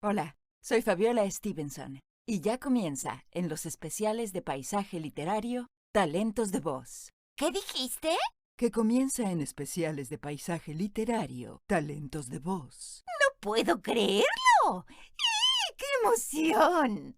Hola, soy Fabiola Stevenson y ya comienza en los especiales de paisaje literario Talentos de Voz. ¿Qué dijiste? Que comienza en especiales de paisaje literario Talentos de Voz. ¡No puedo creerlo! ¡Qué emoción!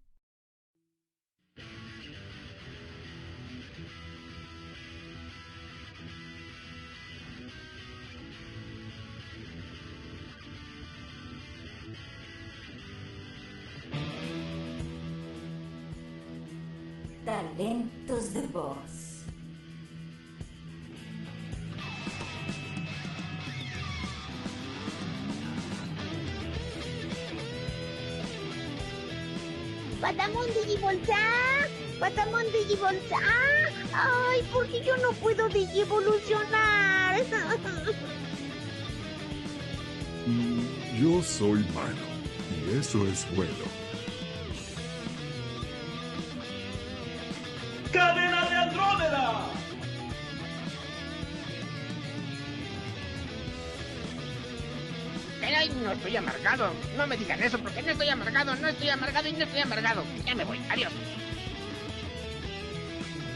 Talentos de Voz. ¡Patamón Digivolta! ¡Patamón Digivolta! ¡Ay, porque yo no puedo digivolucionar! Yo soy malo, y eso es bueno. ¡Cadena de Andrómeda! Ay, no estoy amargado. No me digan eso porque no estoy amargado, no estoy amargado y no estoy amargado. Ya me voy, adiós.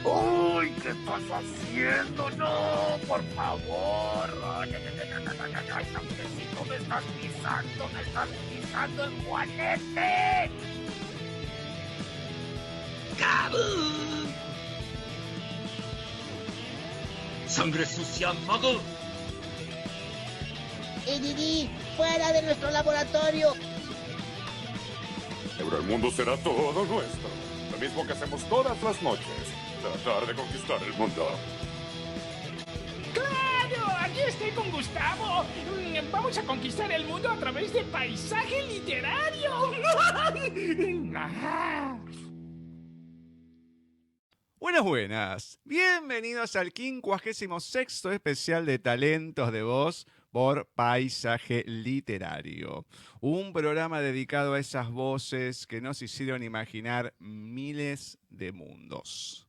¡Ay, qué estás haciendo! ¡No, por favor! ¡Ay, Samuelcito, me estás pisando el juanete! ¡Kaboom! ¡Sangre sucia, mago! Didi, fuera de nuestro laboratorio. Pero el mundo será todo nuestro. Lo mismo que hacemos todas las noches. Tratar de conquistar el mundo. ¡Claro! Aquí estoy con Gustavo. Vamos a conquistar el mundo a través de paisaje literario. Buenas, buenas. Bienvenidos al 56º especial de Talentos de Voz por Paisaje Literario. Un programa dedicado a esas voces que nos hicieron imaginar miles de mundos.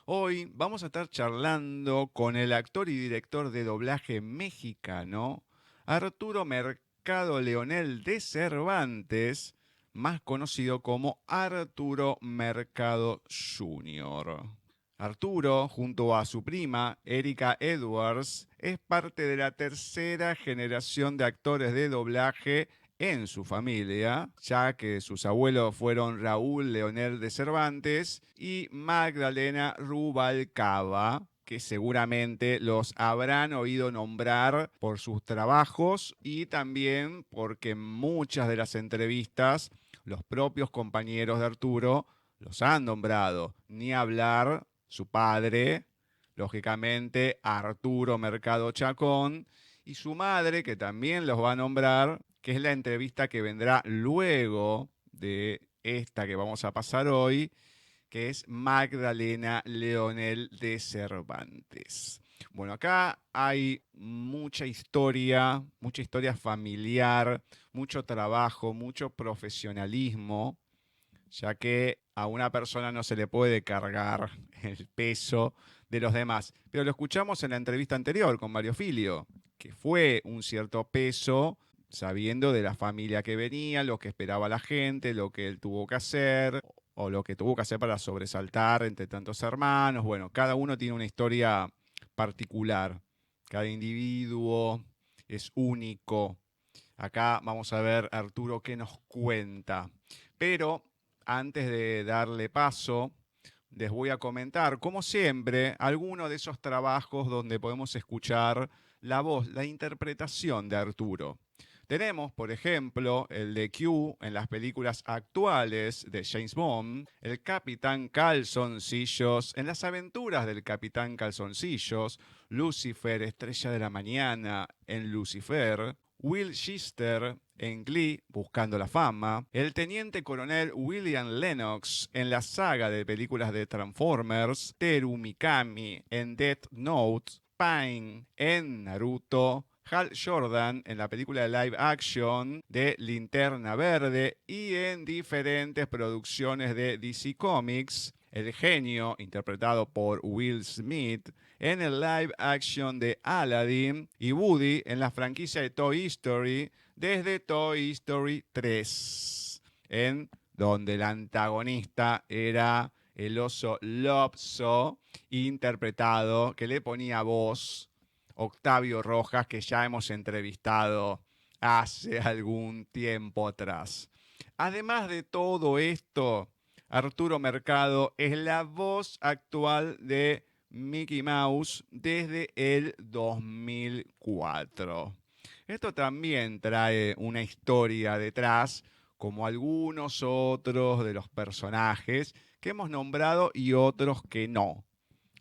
Hoy vamos a estar charlando con el actor y director de doblaje mexicano, Arturo Mercado Leonel de Cervantes, más conocido como Arturo Mercado Jr. Arturo, junto a su prima, Erika Edwards, es parte de la tercera generación de actores de doblaje en su familia, ya que sus abuelos fueron Raúl Leonel de Cervantes y Magdalena Rubalcaba, que seguramente los habrán oído nombrar por sus trabajos y también porque en muchas de las entrevistas los propios compañeros de Arturo los han nombrado, ni hablar su padre, lógicamente Arturo Mercado Chacón, y su madre, que también los va a nombrar, que es la entrevista que vendrá luego de esta que vamos a pasar hoy, que es Magdalena Leonel de Cervantes. Bueno, acá hay mucha historia familiar, mucho trabajo, mucho profesionalismo, ya que a una persona no se le puede cargar el peso de los demás. Pero lo escuchamos en la entrevista anterior con Mario Filio, que fue un cierto peso sabiendo de la familia que venía, lo que esperaba la gente, lo que él tuvo que hacer o lo que tuvo que hacer para sobresaltar entre tantos hermanos. Bueno, cada uno tiene una historia particular. Cada individuo es único. Acá vamos a ver, Arturo, qué nos cuenta. Pero antes de darle paso, les voy a comentar, como siempre, algunos de esos trabajos donde podemos escuchar la voz, la interpretación de Arturo. Tenemos, por ejemplo, el de Q en las películas actuales de James Bond, el Capitán Calzoncillos en las aventuras del Capitán Calzoncillos, Lucifer, Estrella de la Mañana en Lucifer, Will Chester en Glee, Buscando la Fama, el teniente coronel William Lennox en la saga de películas de Transformers, Teru Mikami en Death Note, Pain en Naruto, Hal Jordan en la película de live action de Linterna Verde y en diferentes producciones de DC Comics, el genio, interpretado por Will Smith, en el live action de Aladdin y Woody en la franquicia de Toy Story desde Toy Story 3. en donde el antagonista era el oso Lopso, interpretado, que le ponía voz Octavio Rojas, que ya hemos entrevistado hace algún tiempo atrás. Además de todo esto, Arturo Mercado es la voz actual de Mickey Mouse desde el 2004. Esto también trae una historia detrás, como algunos otros de los personajes que hemos nombrado y otros que no.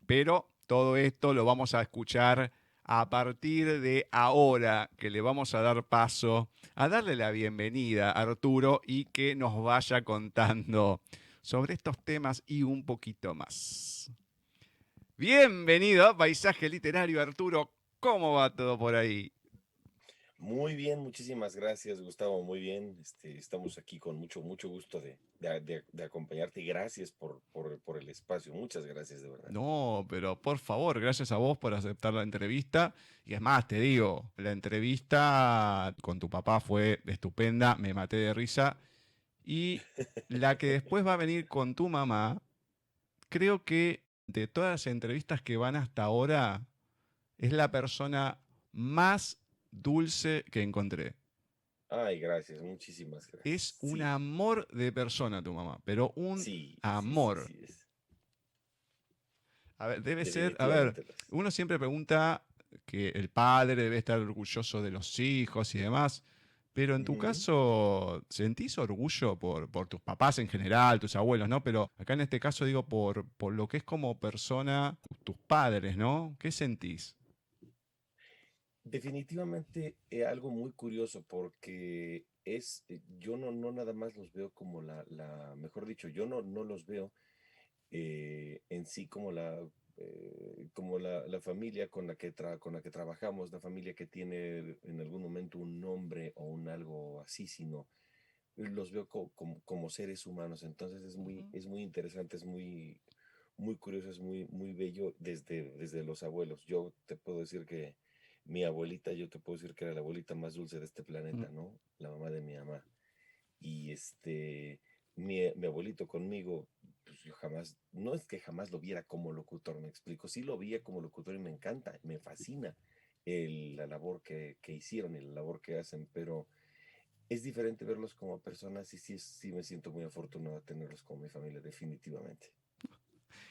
Pero todo esto lo vamos a escuchar a partir de ahora, que le vamos a dar paso a darle la bienvenida a Arturo y que nos vaya contando sobre estos temas y un poquito más. Bienvenido a Paisaje Literario, Arturo. ¿Cómo va todo por ahí? Muy bien, muchísimas gracias, Gustavo. Muy bien. Estamos aquí con mucho gusto de acompañarte y gracias por el espacio. Muchas gracias, de verdad. No, pero por favor, gracias a vos por aceptar la entrevista. Y es más, te digo, la entrevista con tu papá fue estupenda, me maté de risa. Y la que después va a venir con tu mamá, creo que de todas las entrevistas que van hasta ahora, es la persona más dulce que encontré. Ay, gracias, muchísimas gracias. Es un amor de persona tu mamá, pero un amor. Sí. A ver, debe ser, a ver, uno siempre pregunta que el padre debe estar orgulloso de los hijos y demás, pero en tu caso, ¿sentís orgullo por tus papás en general, tus abuelos, ¿no? Pero acá en este caso digo por lo que es como persona, tus padres, ¿no? ¿Qué sentís? Definitivamente algo muy curioso porque yo no nada más los veo como mejor dicho, yo no los veo en sí como la familia con la que trabajamos, la familia que tiene en algún momento un nombre o un algo así, sino los veo como seres humanos. Entonces es muy interesante, es muy curioso, es muy bello desde los abuelos. Yo te puedo decir que mi abuelita, yo te puedo decir que era la abuelita más dulce de este planeta, ¿no? La mamá de mi mamá. Y mi abuelito conmigo, pues yo no es que jamás lo viera como locutor, me explico, sí lo veía como locutor y me encanta, me fascina la labor que hicieron y la labor que hacen, pero es diferente verlos como personas y sí me siento muy afortunado de tenerlos como mi familia, definitivamente.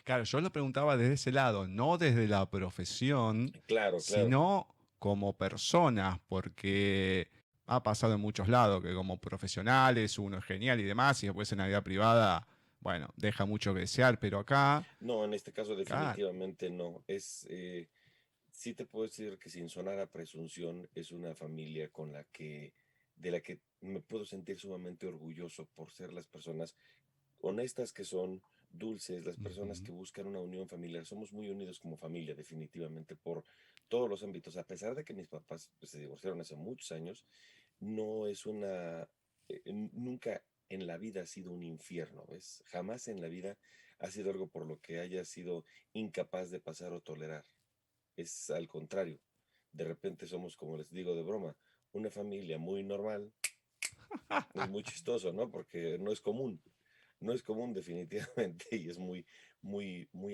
Claro, yo lo preguntaba desde ese lado, no desde la profesión, Claro. sino como personas, porque ha pasado en muchos lados que como profesionales uno es genial y demás, y después en la vida privada, bueno, deja mucho que desear, pero acá... No, en este caso definitivamente no. Sí te puedo decir que sin sonar a presunción, es una familia de la que me puedo sentir sumamente orgulloso por ser las personas honestas que son, dulces, las personas que buscan una unión familiar. Somos muy unidos como familia, definitivamente, por todos los ámbitos. A pesar de que mis papás se divorciaron hace muchos años, no es nunca en la vida ha sido un infierno, ¿ves? Jamás en la vida ha sido algo por lo que haya sido incapaz de pasar o tolerar. Es al contrario. De repente somos, como les digo de broma, una familia muy normal. Es muy chistoso, ¿no? Porque no es común. No es común definitivamente y es muy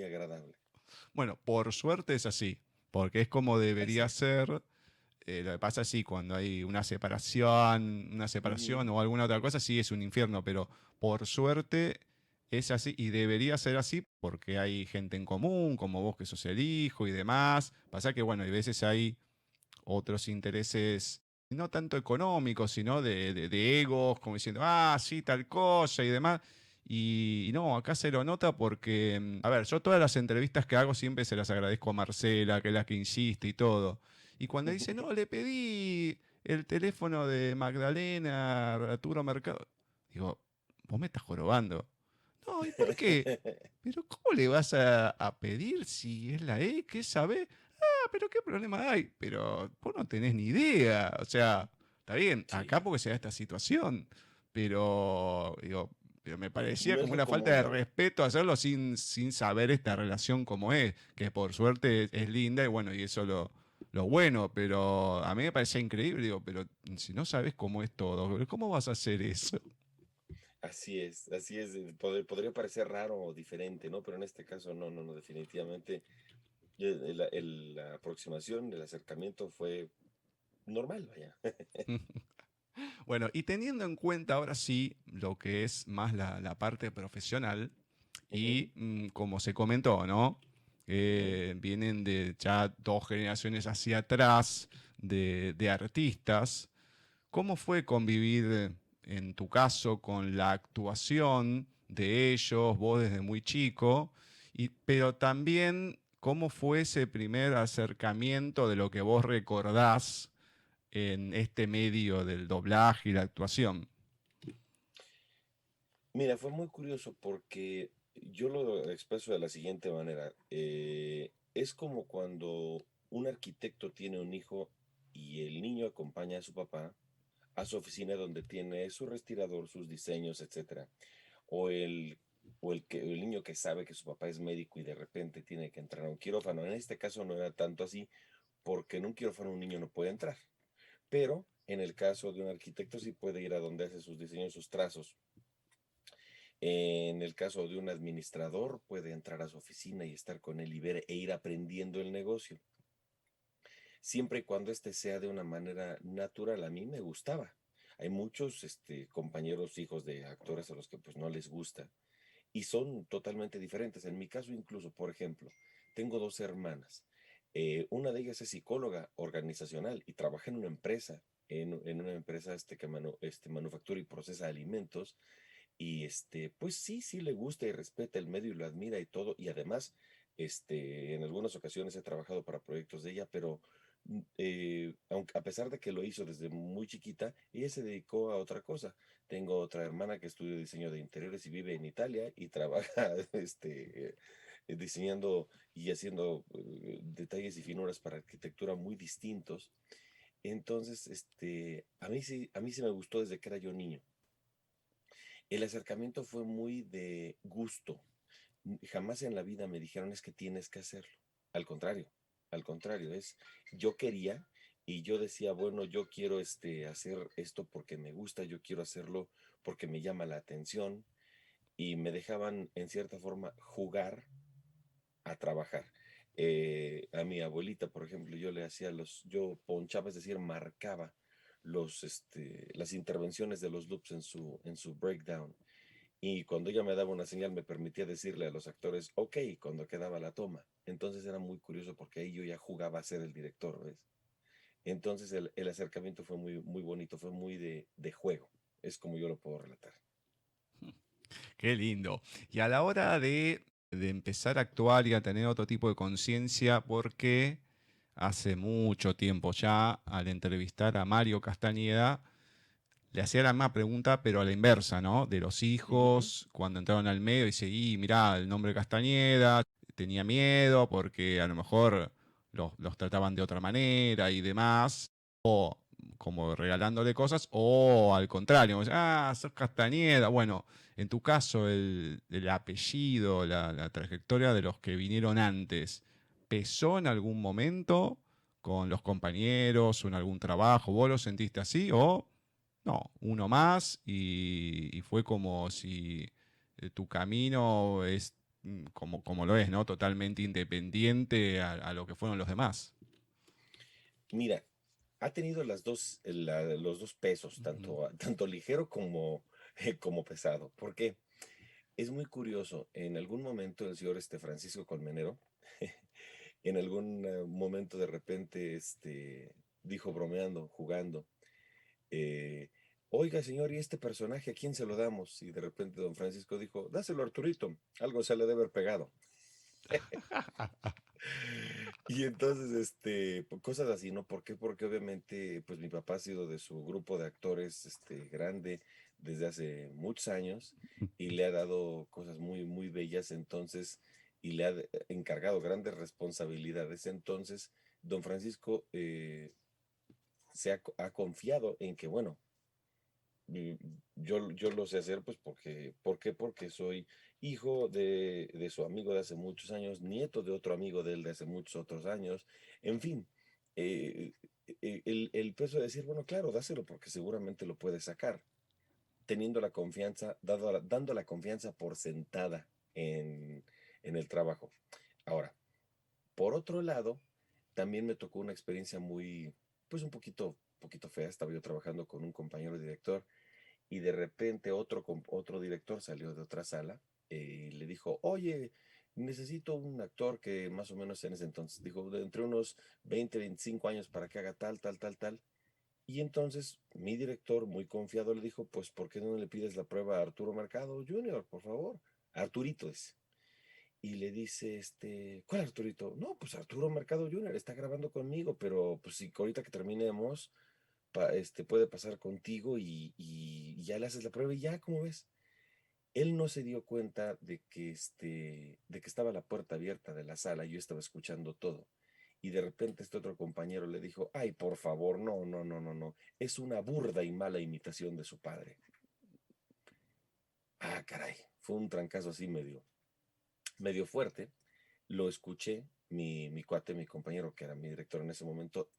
agradable. Bueno, por suerte es así, porque es como debería ser. Lo que pasa es cuando hay una separación o alguna otra cosa, sí es un infierno, pero por suerte es así y debería ser así porque hay gente en común, como vos que sos el hijo y demás. Pasa que, bueno, hay veces hay otros intereses, no tanto económicos, sino de egos, como diciendo, sí, tal cosa y demás. Y no, acá se lo nota porque, a ver, yo todas las entrevistas que hago siempre se las agradezco a Marcela, que es la que insiste y todo. Y cuando dice, no, le pedí el teléfono de Magdalena, Arturo Mercado, digo, vos me estás jorobando. No, ¿y por qué? Pero ¿cómo le vas a pedir si es la ¿qué sabe? Pero ¿qué problema hay? Pero vos no tenés ni idea. O sea, está bien, acá porque se da esta situación. Pero, digo, pero me parecía como una falta de respeto hacerlo sin saber esta relación como es, que por suerte es linda y bueno, y eso lo bueno, pero a mí me parecía increíble, digo, pero si no sabes cómo es todo, ¿cómo vas a hacer eso? así es. Podría parecer raro o diferente, ¿no? Pero en este caso no, definitivamente la aproximación, el acercamiento fue normal, vaya. Bueno, y teniendo en cuenta ahora sí lo que es más la parte profesional, Ujú, y como se comentó, ¿no? ujú. Vienen de ya 2 generaciones hacia atrás de artistas. ¿Cómo fue convivir, en tu caso, con la actuación de ellos, vos desde muy chico? Pero también, ¿cómo fue ese primer acercamiento de lo que vos recordás en este medio del doblaje y la actuación? Mira, fue muy curioso porque yo lo expreso de la siguiente manera. Es como cuando un arquitecto tiene un hijo y el niño acompaña a su papá a su oficina donde tiene su respirador, sus diseños, etcétera. O el niño que sabe que su papá es médico y de repente tiene que entrar a un quirófano. En este caso no era tanto así, porque en un quirófano un niño no puede entrar. Pero en el caso de un arquitecto sí puede ir a donde hace sus diseños, sus trazos. En el caso de un administrador puede entrar a su oficina y estar con él y ver e ir aprendiendo el negocio. Siempre y cuando este sea de una manera natural, a mí me gustaba. Hay muchos compañeros, hijos de actores a los que pues no les gusta y son totalmente diferentes. En mi caso incluso, por ejemplo, tengo dos hermanas. Una de ellas es psicóloga organizacional y trabaja en una empresa, en una empresa que manufactura y procesa alimentos. Y pues sí le gusta y respeta el medio y lo admira y todo. Y además, en algunas ocasiones he trabajado para proyectos de ella, pero aunque, a pesar de que lo hizo desde muy chiquita, ella se dedicó a otra cosa. Tengo otra hermana que estudia diseño de interiores y vive en Italia y trabaja diseñando y haciendo detalles y finuras para arquitectura muy distintos. Entonces, a mí sí me gustó desde que era yo niño. El acercamiento fue muy de gusto. Jamás en la vida me dijeron es que tienes que hacerlo. Al contrario, yo quería y yo decía, bueno, yo quiero hacer esto porque me gusta, yo quiero hacerlo porque me llama la atención y me dejaban en cierta forma jugar a trabajar. A mi abuelita, por ejemplo, yo ponchaba, es decir, marcaba las intervenciones de los loops en su breakdown. Y cuando ella me daba una señal, me permitía decirle a los actores, ok, cuando quedaba la toma. Entonces era muy curioso porque ahí yo ya jugaba a ser el director, ¿ves? Entonces el acercamiento fue muy bonito, fue muy de juego. Es como yo lo puedo relatar. Qué lindo. Y a la hora de empezar a actuar y a tener otro tipo de conciencia, porque hace mucho tiempo ya, al entrevistar a Mario Castañeda, le hacía la misma pregunta, pero a la inversa, ¿no? De los Ujú. hijos, cuando entraron al medio, dice, y mirá, el nombre Castañeda, tenía miedo porque a lo mejor los trataban de otra manera y demás, o como regalándole cosas, o al contrario, como, sos Castañeda. Bueno, en tu caso, el apellido, la trayectoria de los que vinieron antes, ¿pesó en algún momento con los compañeros o en algún trabajo? ¿Vos lo sentiste así o no, uno más y fue como si tu camino es como lo es, ¿no? Totalmente independiente a lo que fueron los demás? Mira, ha tenido los dos pesos, Ujú. tanto ligero como pesado. Porque es muy curioso, en algún momento el señor Francisco Colmenero, en algún momento de repente dijo bromeando, jugando, eh, oiga señor, ¿y este personaje a quién se lo damos? Y de repente don Francisco dijo, dáselo a Arturito, algo se le debe haber pegado. Y entonces, cosas así, ¿no? ¿Por qué? Porque obviamente, pues mi papá ha sido de su grupo de actores, grande desde hace muchos años y le ha dado cosas muy bellas, entonces, y le ha encargado grandes responsabilidades. Entonces, don Francisco ha confiado en que, bueno, y yo lo sé hacer, pues ¿por qué? Porque soy hijo de su amigo de hace muchos años, nieto de otro amigo de él de hace muchos otros años, en fin, el peso de decir, bueno, claro, dáselo porque seguramente lo puede sacar. teniendo la confianza, dando la confianza por sentada en el trabajo. Ahora, por otro lado, también me tocó una experiencia muy, pues un poquito fea. Estaba yo trabajando con un compañero director y de repente otro director salió de otra sala y le dijo, oye, necesito un actor que más o menos en ese entonces, dijo, de entre unos 20, 25 años para que haga tal, tal, tal, tal. Y entonces mi director, muy confiado, le dijo, pues, ¿por qué no le pides la prueba a Arturo Mercado Jr., por favor? Arturito es. Y le dice, ¿cuál Arturito? No, pues Arturo Mercado Jr. está grabando conmigo, pero pues si ahorita que terminemos, puede pasar contigo y ya le haces la prueba y ya, ¿cómo ves? Él no se dio cuenta de que estaba la puerta abierta de la sala y yo estaba escuchando todo. Y de repente este otro compañero le dijo, ay, por favor, no, no, no, no, no, es una burda y mala imitación de su padre. Ah, caray, fue un trancazo así medio fuerte. Lo escuché, mi cuate, mi compañero, que era mi director en ese momento,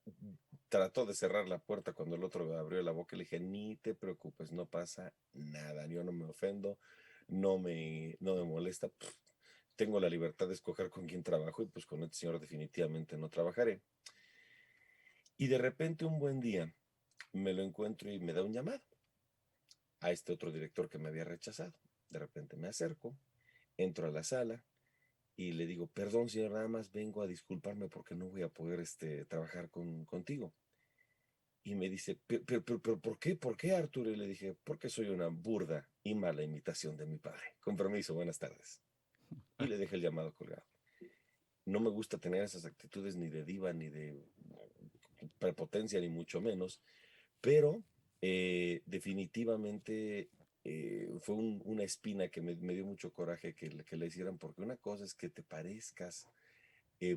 trató de cerrar la puerta cuando el otro abrió la boca y le dije, ni te preocupes, no pasa nada, yo no me ofendo, no me molesta, tengo la libertad de escoger con quién trabajo y pues con este señor definitivamente no trabajaré. Y de repente un buen día me lo encuentro y me da un llamado a este otro director que me había rechazado. De repente me acerco, entro a la sala y le digo, perdón señor, nada más vengo a disculparme porque no voy a poder trabajar contigo. Y me dice, pero, ¿por qué? ¿Por qué, Arturo? Y le dije, porque soy una burda y mala imitación de mi padre. Con permiso, buenas tardes. Y le dejé el llamado colgado. No me gusta tener esas actitudes ni de diva, ni de prepotencia, ni mucho menos, pero definitivamente fue una espina que me dio mucho coraje que le hicieran, porque una cosa es que te parezcas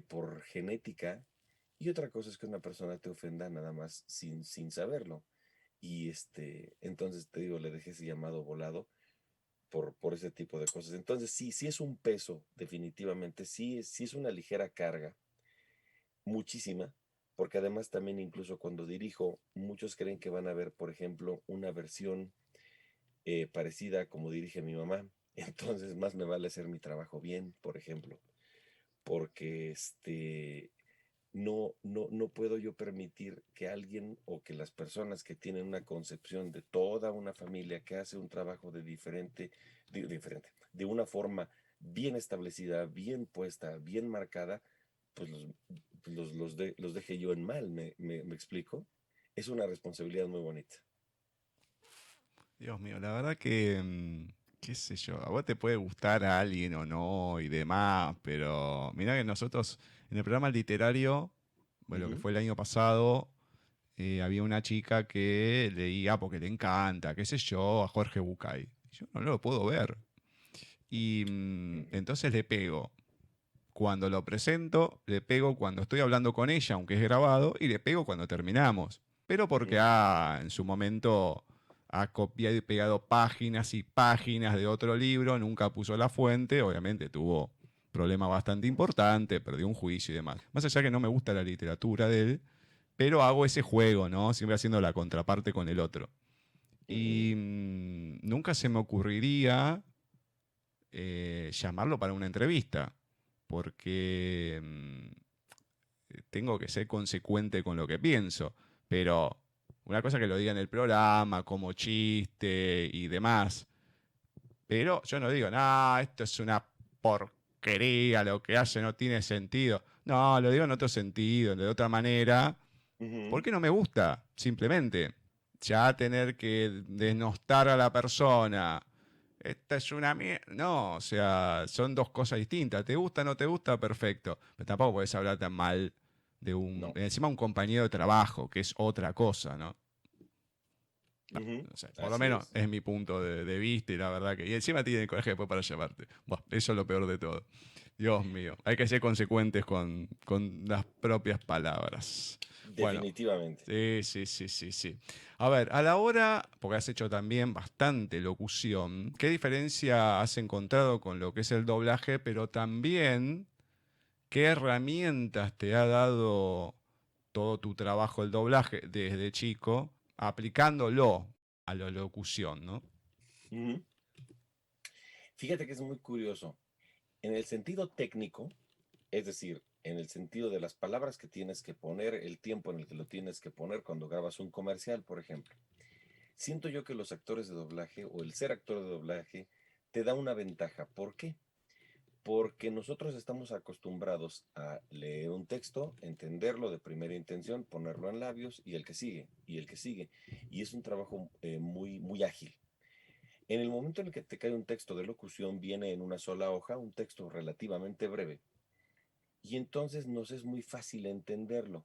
por genética y otra cosa es que una persona te ofenda nada más sin saberlo. Y entonces te digo, le dejé ese llamado volado por ese tipo de cosas. Entonces sí es un peso, definitivamente, sí es una ligera carga, muchísima, porque además también incluso cuando dirijo, muchos creen que van a ver, por ejemplo, una versión parecida como dirige mi mamá. Entonces más me vale hacer mi trabajo bien, por ejemplo, porque no puedo yo permitir que alguien o que las personas que tienen una concepción de toda una familia que hace un trabajo de una forma bien establecida, bien puesta, bien marcada, pues los deje yo en mal, ¿me explico? Es una responsabilidad muy bonita. Dios mío, la verdad que, qué sé yo, a vos te puede gustar a alguien o no y demás, pero mirá que nosotros en el programa literario, bueno, lo que fue el año pasado, había una chica que leía porque le encanta, qué sé yo, a Jorge Bucay. Yo no lo puedo ver. Y entonces le pego. Cuando lo presento, le pego cuando estoy hablando con ella, aunque es grabado, y le pego cuando terminamos. Pero porque en su momento ha copiado y pegado páginas y páginas de otro libro, nunca puso la fuente, obviamente tuvo problema bastante importante, perdió un juicio y demás. Más allá que no me gusta la literatura de él, pero hago ese juego, ¿no? Siempre haciendo la contraparte con el otro. Y nunca se me ocurriría llamarlo para una entrevista, porque tengo que ser consecuente con lo que pienso, pero una cosa que lo diga en el programa, como chiste y demás, pero yo no digo, no, esto es una porquería, lo que hace no tiene sentido. No, lo digo en otro sentido, de otra manera, porque no me gusta, simplemente. Ya tener que denostar a la persona, esta es una mierda. No, o sea, son dos cosas distintas. ¿Te gusta o no te gusta? Perfecto. Pero tampoco podés hablar tan mal de encima un compañero de trabajo, que es otra cosa, ¿no? No sé, por lo menos es mi punto de vista y la verdad que... Y encima tiene el coraje después para llevarte. Bueno, eso es lo peor de todo. Dios mío, hay que ser consecuentes con las propias palabras. Definitivamente. Bueno, sí. A ver, a la hora, porque has hecho también bastante locución, ¿qué diferencia has encontrado con lo que es el doblaje, pero también qué herramientas te ha dado todo tu trabajo el doblaje desde chico, aplicándolo a la locución, ¿no? Ujú. Fíjate que es muy curioso. En el sentido técnico, es decir, en el sentido de las palabras que tienes que poner, el tiempo en el que lo tienes que poner cuando grabas un comercial, por ejemplo. Siento yo que los actores de doblaje o el ser actor de doblaje te da una ventaja. ¿Por qué? Porque nosotros estamos acostumbrados a leer un texto, entenderlo de primera intención, ponerlo en labios y el que sigue, y el que sigue. Y es un trabajo muy ágil. En el momento en el que te cae un texto de locución, viene en una sola hoja, un texto relativamente breve, y entonces nos es muy fácil entenderlo.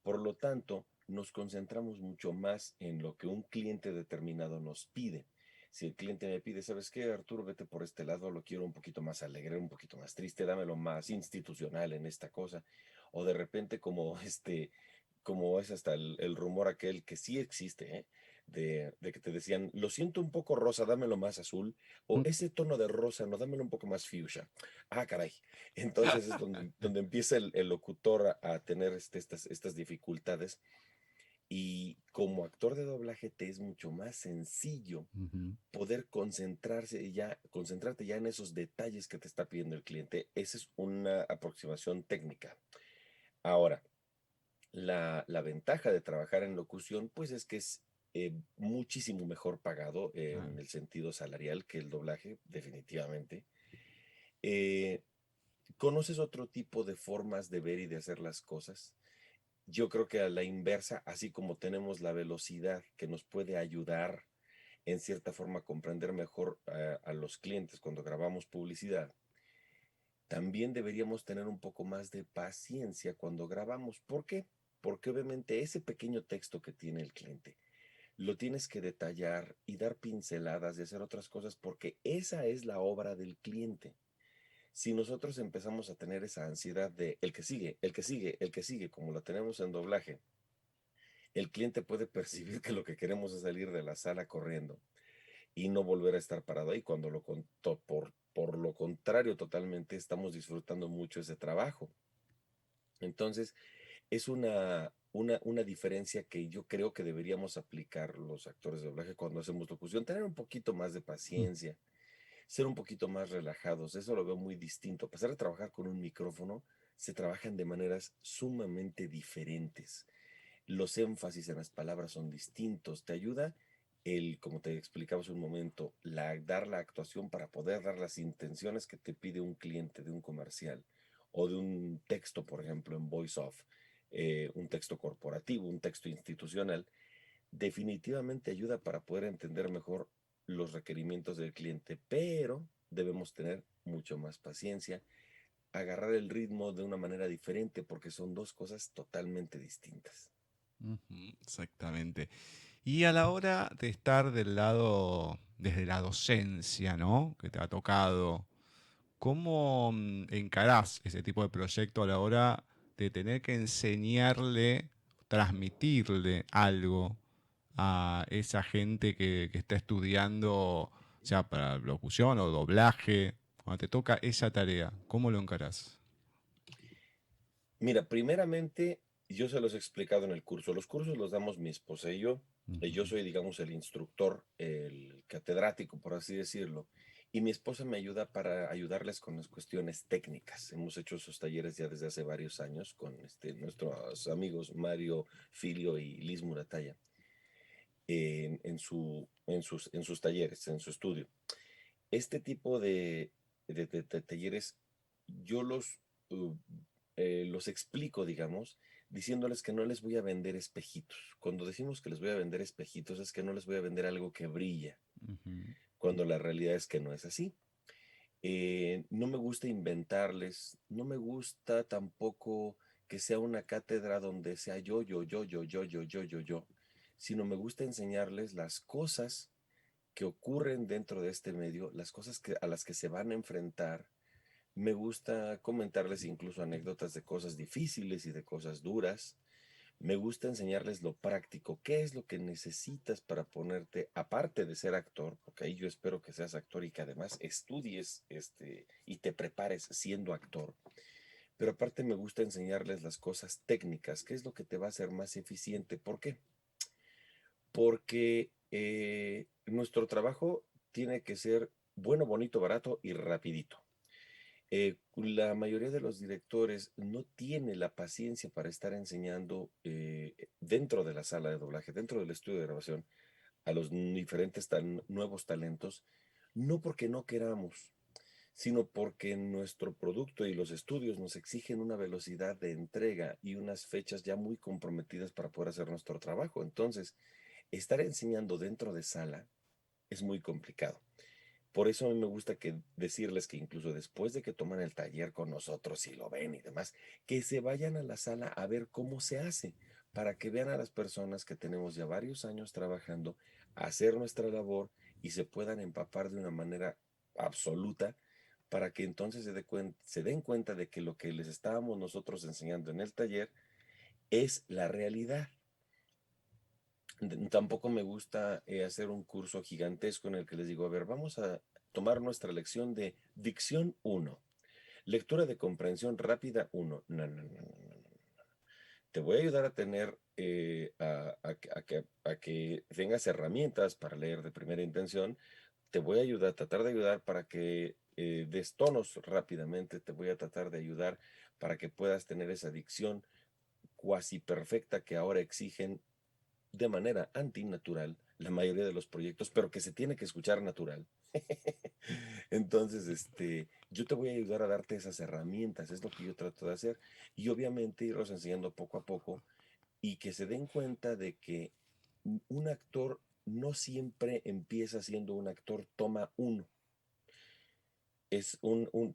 Por lo tanto, nos concentramos mucho más en lo que un cliente determinado nos pide. Si el cliente me pide, ¿sabes qué, Arturo? Vete por este lado, lo quiero un poquito más alegre, un poquito más triste, dámelo más institucional en esta cosa. O de repente, como es hasta el rumor aquel que sí existe, ¿eh? De que te decían, lo siento un poco rosa, dámelo más azul, o ese tono de rosa, no, dámelo un poco más fuchsia. Ah, caray. Entonces es donde empieza el locutor a tener estas dificultades. Y como actor de doblaje te es mucho más sencillo Ujú. poder concentrarte ya en esos detalles que te está pidiendo el cliente. Esa es una aproximación técnica. Ahora, la ventaja de trabajar en locución, pues es que es muchísimo mejor pagado en Claro. el sentido salarial que el doblaje, definitivamente. Eh, ¿Conoces otro tipo de formas de ver y de hacer las cosas? Yo creo que a la inversa, así como tenemos la velocidad que nos puede ayudar en cierta forma a comprender mejor a los clientes cuando grabamos publicidad, también deberíamos tener un poco más de paciencia cuando grabamos. ¿Por qué? Porque obviamente ese pequeño texto que tiene el cliente lo tienes que detallar y dar pinceladas y hacer otras cosas porque esa es la obra del cliente. Si nosotros empezamos a tener esa ansiedad de el que sigue, el que sigue, el que sigue, como la tenemos en doblaje, el cliente puede percibir que lo que queremos es salir de la sala corriendo y no volver a estar parado ahí, cuando por lo contrario totalmente estamos disfrutando mucho ese trabajo. Entonces, es una diferencia que yo creo que deberíamos aplicar los actores de doblaje cuando hacemos locución, tener un poquito más de paciencia, ser un poquito más relajados, eso lo veo muy distinto. A pesar de trabajar con un micrófono, se trabajan de maneras sumamente diferentes. Los énfasis en las palabras son distintos. Te ayuda como te explicaba hace un momento, dar la actuación para poder dar las intenciones que te pide un cliente de un comercial o de un texto, por ejemplo, en voice off, un texto corporativo, un texto institucional, definitivamente ayuda para poder entender mejor los requerimientos del cliente, pero debemos tener mucho más paciencia, agarrar el ritmo de una manera diferente porque son dos cosas totalmente distintas. Ujú, exactamente. Y a la hora de estar del lado, desde la docencia, ¿no? Que te ha tocado, ¿cómo encarás ese tipo de proyecto a la hora de tener que enseñarle, transmitirle algo a esa gente que está estudiando, sea para locución o doblaje, cuando te toca esa tarea? ¿Cómo lo encarás? Mira, primeramente, yo se los he explicado en el curso. Los cursos los damos mi esposa y yo. Yo Ujú. soy, digamos, el instructor, el catedrático, por así decirlo. Y mi esposa me ayuda para ayudarles con las cuestiones técnicas. Hemos hecho esos talleres ya desde hace varios años con nuestros amigos Mario Filio y Liz Murataya en sus talleres, en su estudio. Este tipo de talleres yo uh, los explico, digamos, diciéndoles que no les voy a vender espejitos. Cuando decimos que les voy a vender espejitos es que no les voy a vender algo que brilla, Ujú. cuando la realidad es que no es así. No me gusta inventarles, no me gusta tampoco que sea una cátedra donde sea yo, sino me gusta enseñarles las cosas que ocurren dentro de este medio, las cosas a las que se van a enfrentar. Me gusta comentarles incluso anécdotas de cosas difíciles y de cosas duras. Me gusta enseñarles lo práctico, qué es lo que necesitas para ponerte, aparte de ser actor, porque ahí yo espero que seas actor y que además estudies y te prepares siendo actor. Pero aparte me gusta enseñarles las cosas técnicas, qué es lo que te va a hacer más eficiente. ¿Por qué? Porque nuestro trabajo tiene que ser bueno, bonito, barato y rapidito. La mayoría de los directores no tiene la paciencia para estar enseñando dentro de la sala de doblaje, dentro del estudio de grabación, a los diferentes nuevos talentos, no porque no queramos, sino porque nuestro producto y los estudios nos exigen una velocidad de entrega y unas fechas ya muy comprometidas para poder hacer nuestro trabajo. Entonces, estar enseñando dentro de sala es muy complicado. Por eso a mí me gusta decirles que incluso después de que toman el taller con nosotros y lo ven y demás, que se vayan a la sala a ver cómo se hace, para que vean a las personas que tenemos ya varios años trabajando, hacer nuestra labor y se puedan empapar de una manera absoluta, para que entonces se den cuenta de que lo que les estábamos nosotros enseñando en el taller es la realidad. Tampoco me gusta hacer un curso gigantesco en el que les digo, a ver, vamos a tomar nuestra lección de dicción 1, lectura de comprensión rápida 1. No, no, no, no, no, no. Te voy a ayudar a tener, a que tengas herramientas para leer de primera intención. Te voy a ayudar, tratar de ayudar para que des tonos rápidamente. Te voy a tratar de ayudar para que puedas tener esa dicción cuasi perfecta que ahora exigen de manera antinatural la mayoría de los proyectos, pero que se tiene que escuchar natural. Entonces, yo te voy a ayudar a darte esas herramientas, es lo que yo trato de hacer, y obviamente irlos enseñando poco a poco y que se den cuenta de que un actor no siempre empieza siendo un actor toma uno. Es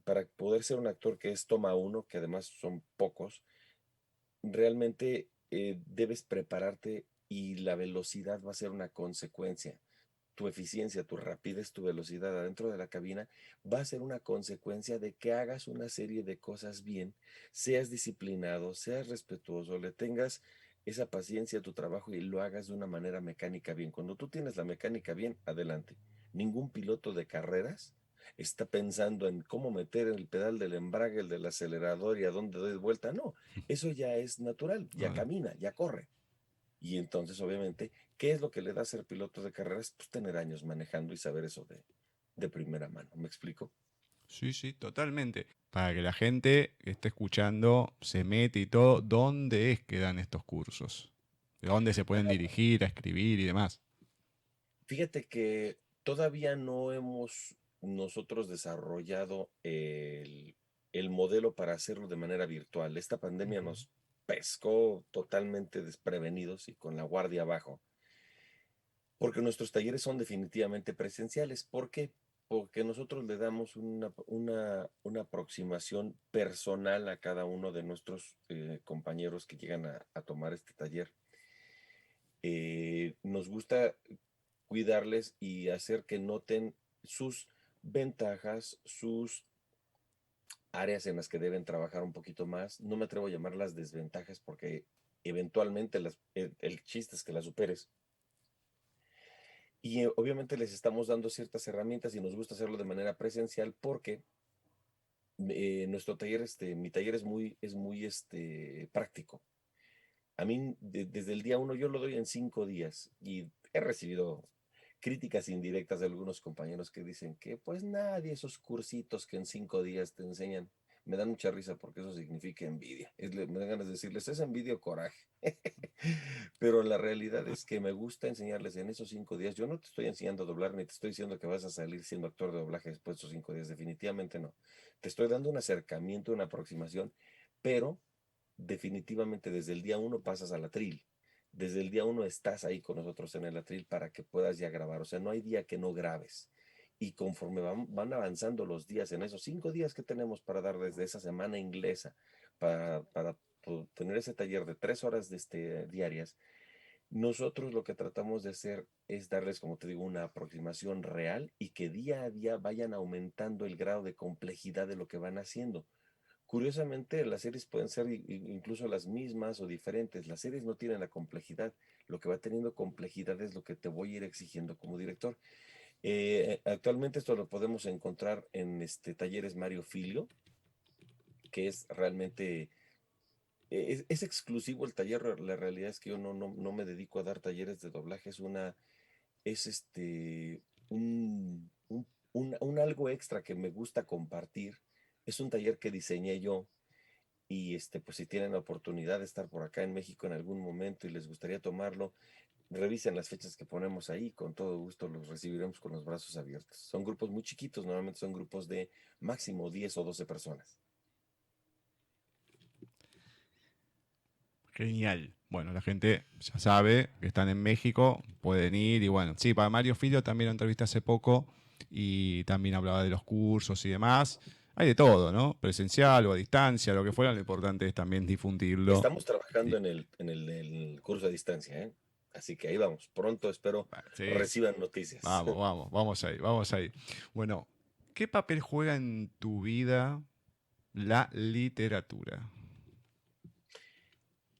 para poder ser un actor que es toma uno, que además son pocos, realmente debes prepararte y la velocidad va a ser una consecuencia. Tu eficiencia, tu rapidez, tu velocidad adentro de la cabina va a ser una consecuencia de que hagas una serie de cosas bien, seas disciplinado, seas respetuoso, le tengas esa paciencia a tu trabajo y lo hagas de una manera mecánica bien. Cuando tú tienes la mecánica bien, adelante. Ningún piloto de carreras está pensando en cómo meter el pedal del embrague, el del acelerador y a dónde doy vuelta. No, eso ya es natural, ya camina, ya corre. Y entonces, obviamente, ¿qué es lo que le da a ser piloto de carreras? Pues tener años manejando y saber eso de primera mano. ¿Me explico? Sí, sí, totalmente. Para que la gente que esté escuchando se mete y todo, ¿dónde es que dan estos cursos? ¿De dónde se pueden dirigir a escribir y demás? Fíjate que todavía no hemos nosotros desarrollado el modelo para hacerlo de manera virtual. Esta pandemia nos pescó totalmente desprevenidos y con la guardia abajo, porque nuestros talleres son definitivamente presenciales. ¿Por qué? Porque nosotros le damos una aproximación personal a cada uno de nuestros compañeros que llegan a tomar este taller. Nos gusta cuidarles y hacer que noten sus ventajas, sus áreas en las que deben trabajar un poquito más. No me atrevo a llamarlas desventajas porque eventualmente el chiste es que las superes. Y obviamente les estamos dando ciertas herramientas y nos gusta hacerlo de manera presencial porque nuestro taller, mi taller es muy práctico. A mí, desde el día 1, yo lo doy en 5 días y he recibido críticas indirectas de algunos compañeros que dicen que pues nadie, esos cursitos que en 5 días te enseñan, me dan mucha risa porque eso significa envidia. Me dan ganas de decirles, es envidia o coraje. Pero la realidad es que me gusta enseñarles en esos 5 días. Yo no te estoy enseñando a doblar ni te estoy diciendo que vas a salir siendo actor de doblaje después de esos 5 días. Definitivamente no. Te estoy dando un acercamiento, una aproximación, pero definitivamente desde el día 1 pasas al atril. Desde el día 1 estás ahí con nosotros en el atril para que puedas ya grabar. O sea, no hay día que no grabes. Y conforme van avanzando los días, en esos 5 días que tenemos para dar desde esa semana inglesa, para tener ese taller de 3 horas diarias, nosotros lo que tratamos de hacer es darles, como te digo, una aproximación real y que día a día vayan aumentando el grado de complejidad de lo que van haciendo. Curiosamente, las series pueden ser incluso las mismas o diferentes. Las series no tienen la complejidad. Lo que va teniendo complejidad es lo que te voy a ir exigiendo como director. Actualmente esto lo podemos encontrar en talleres Mario Filio, que es realmente, es exclusivo el taller. La realidad es que yo no me dedico a dar talleres de doblaje. Es un algo extra que me gusta compartir. Es un taller que diseñé yo y pues si tienen la oportunidad de estar por acá en México en algún momento y les gustaría tomarlo, revisen las fechas que ponemos ahí, con todo gusto los recibiremos con los brazos abiertos. Son grupos muy chiquitos, normalmente son grupos de máximo 10 o 12 personas. Genial. Bueno, la gente ya sabe que están en México, pueden ir y bueno, sí, para Mario Filio también lo entrevisté hace poco y también hablaba de los cursos y demás. Hay de todo, ¿no? Presencial o a distancia, lo que fuera, lo importante es también difundirlo. Estamos trabajando en el curso a distancia, ¿eh? Así que ahí vamos. Pronto espero Sí. reciban noticias. Vamos ahí. Bueno, ¿qué papel juega en tu vida la literatura?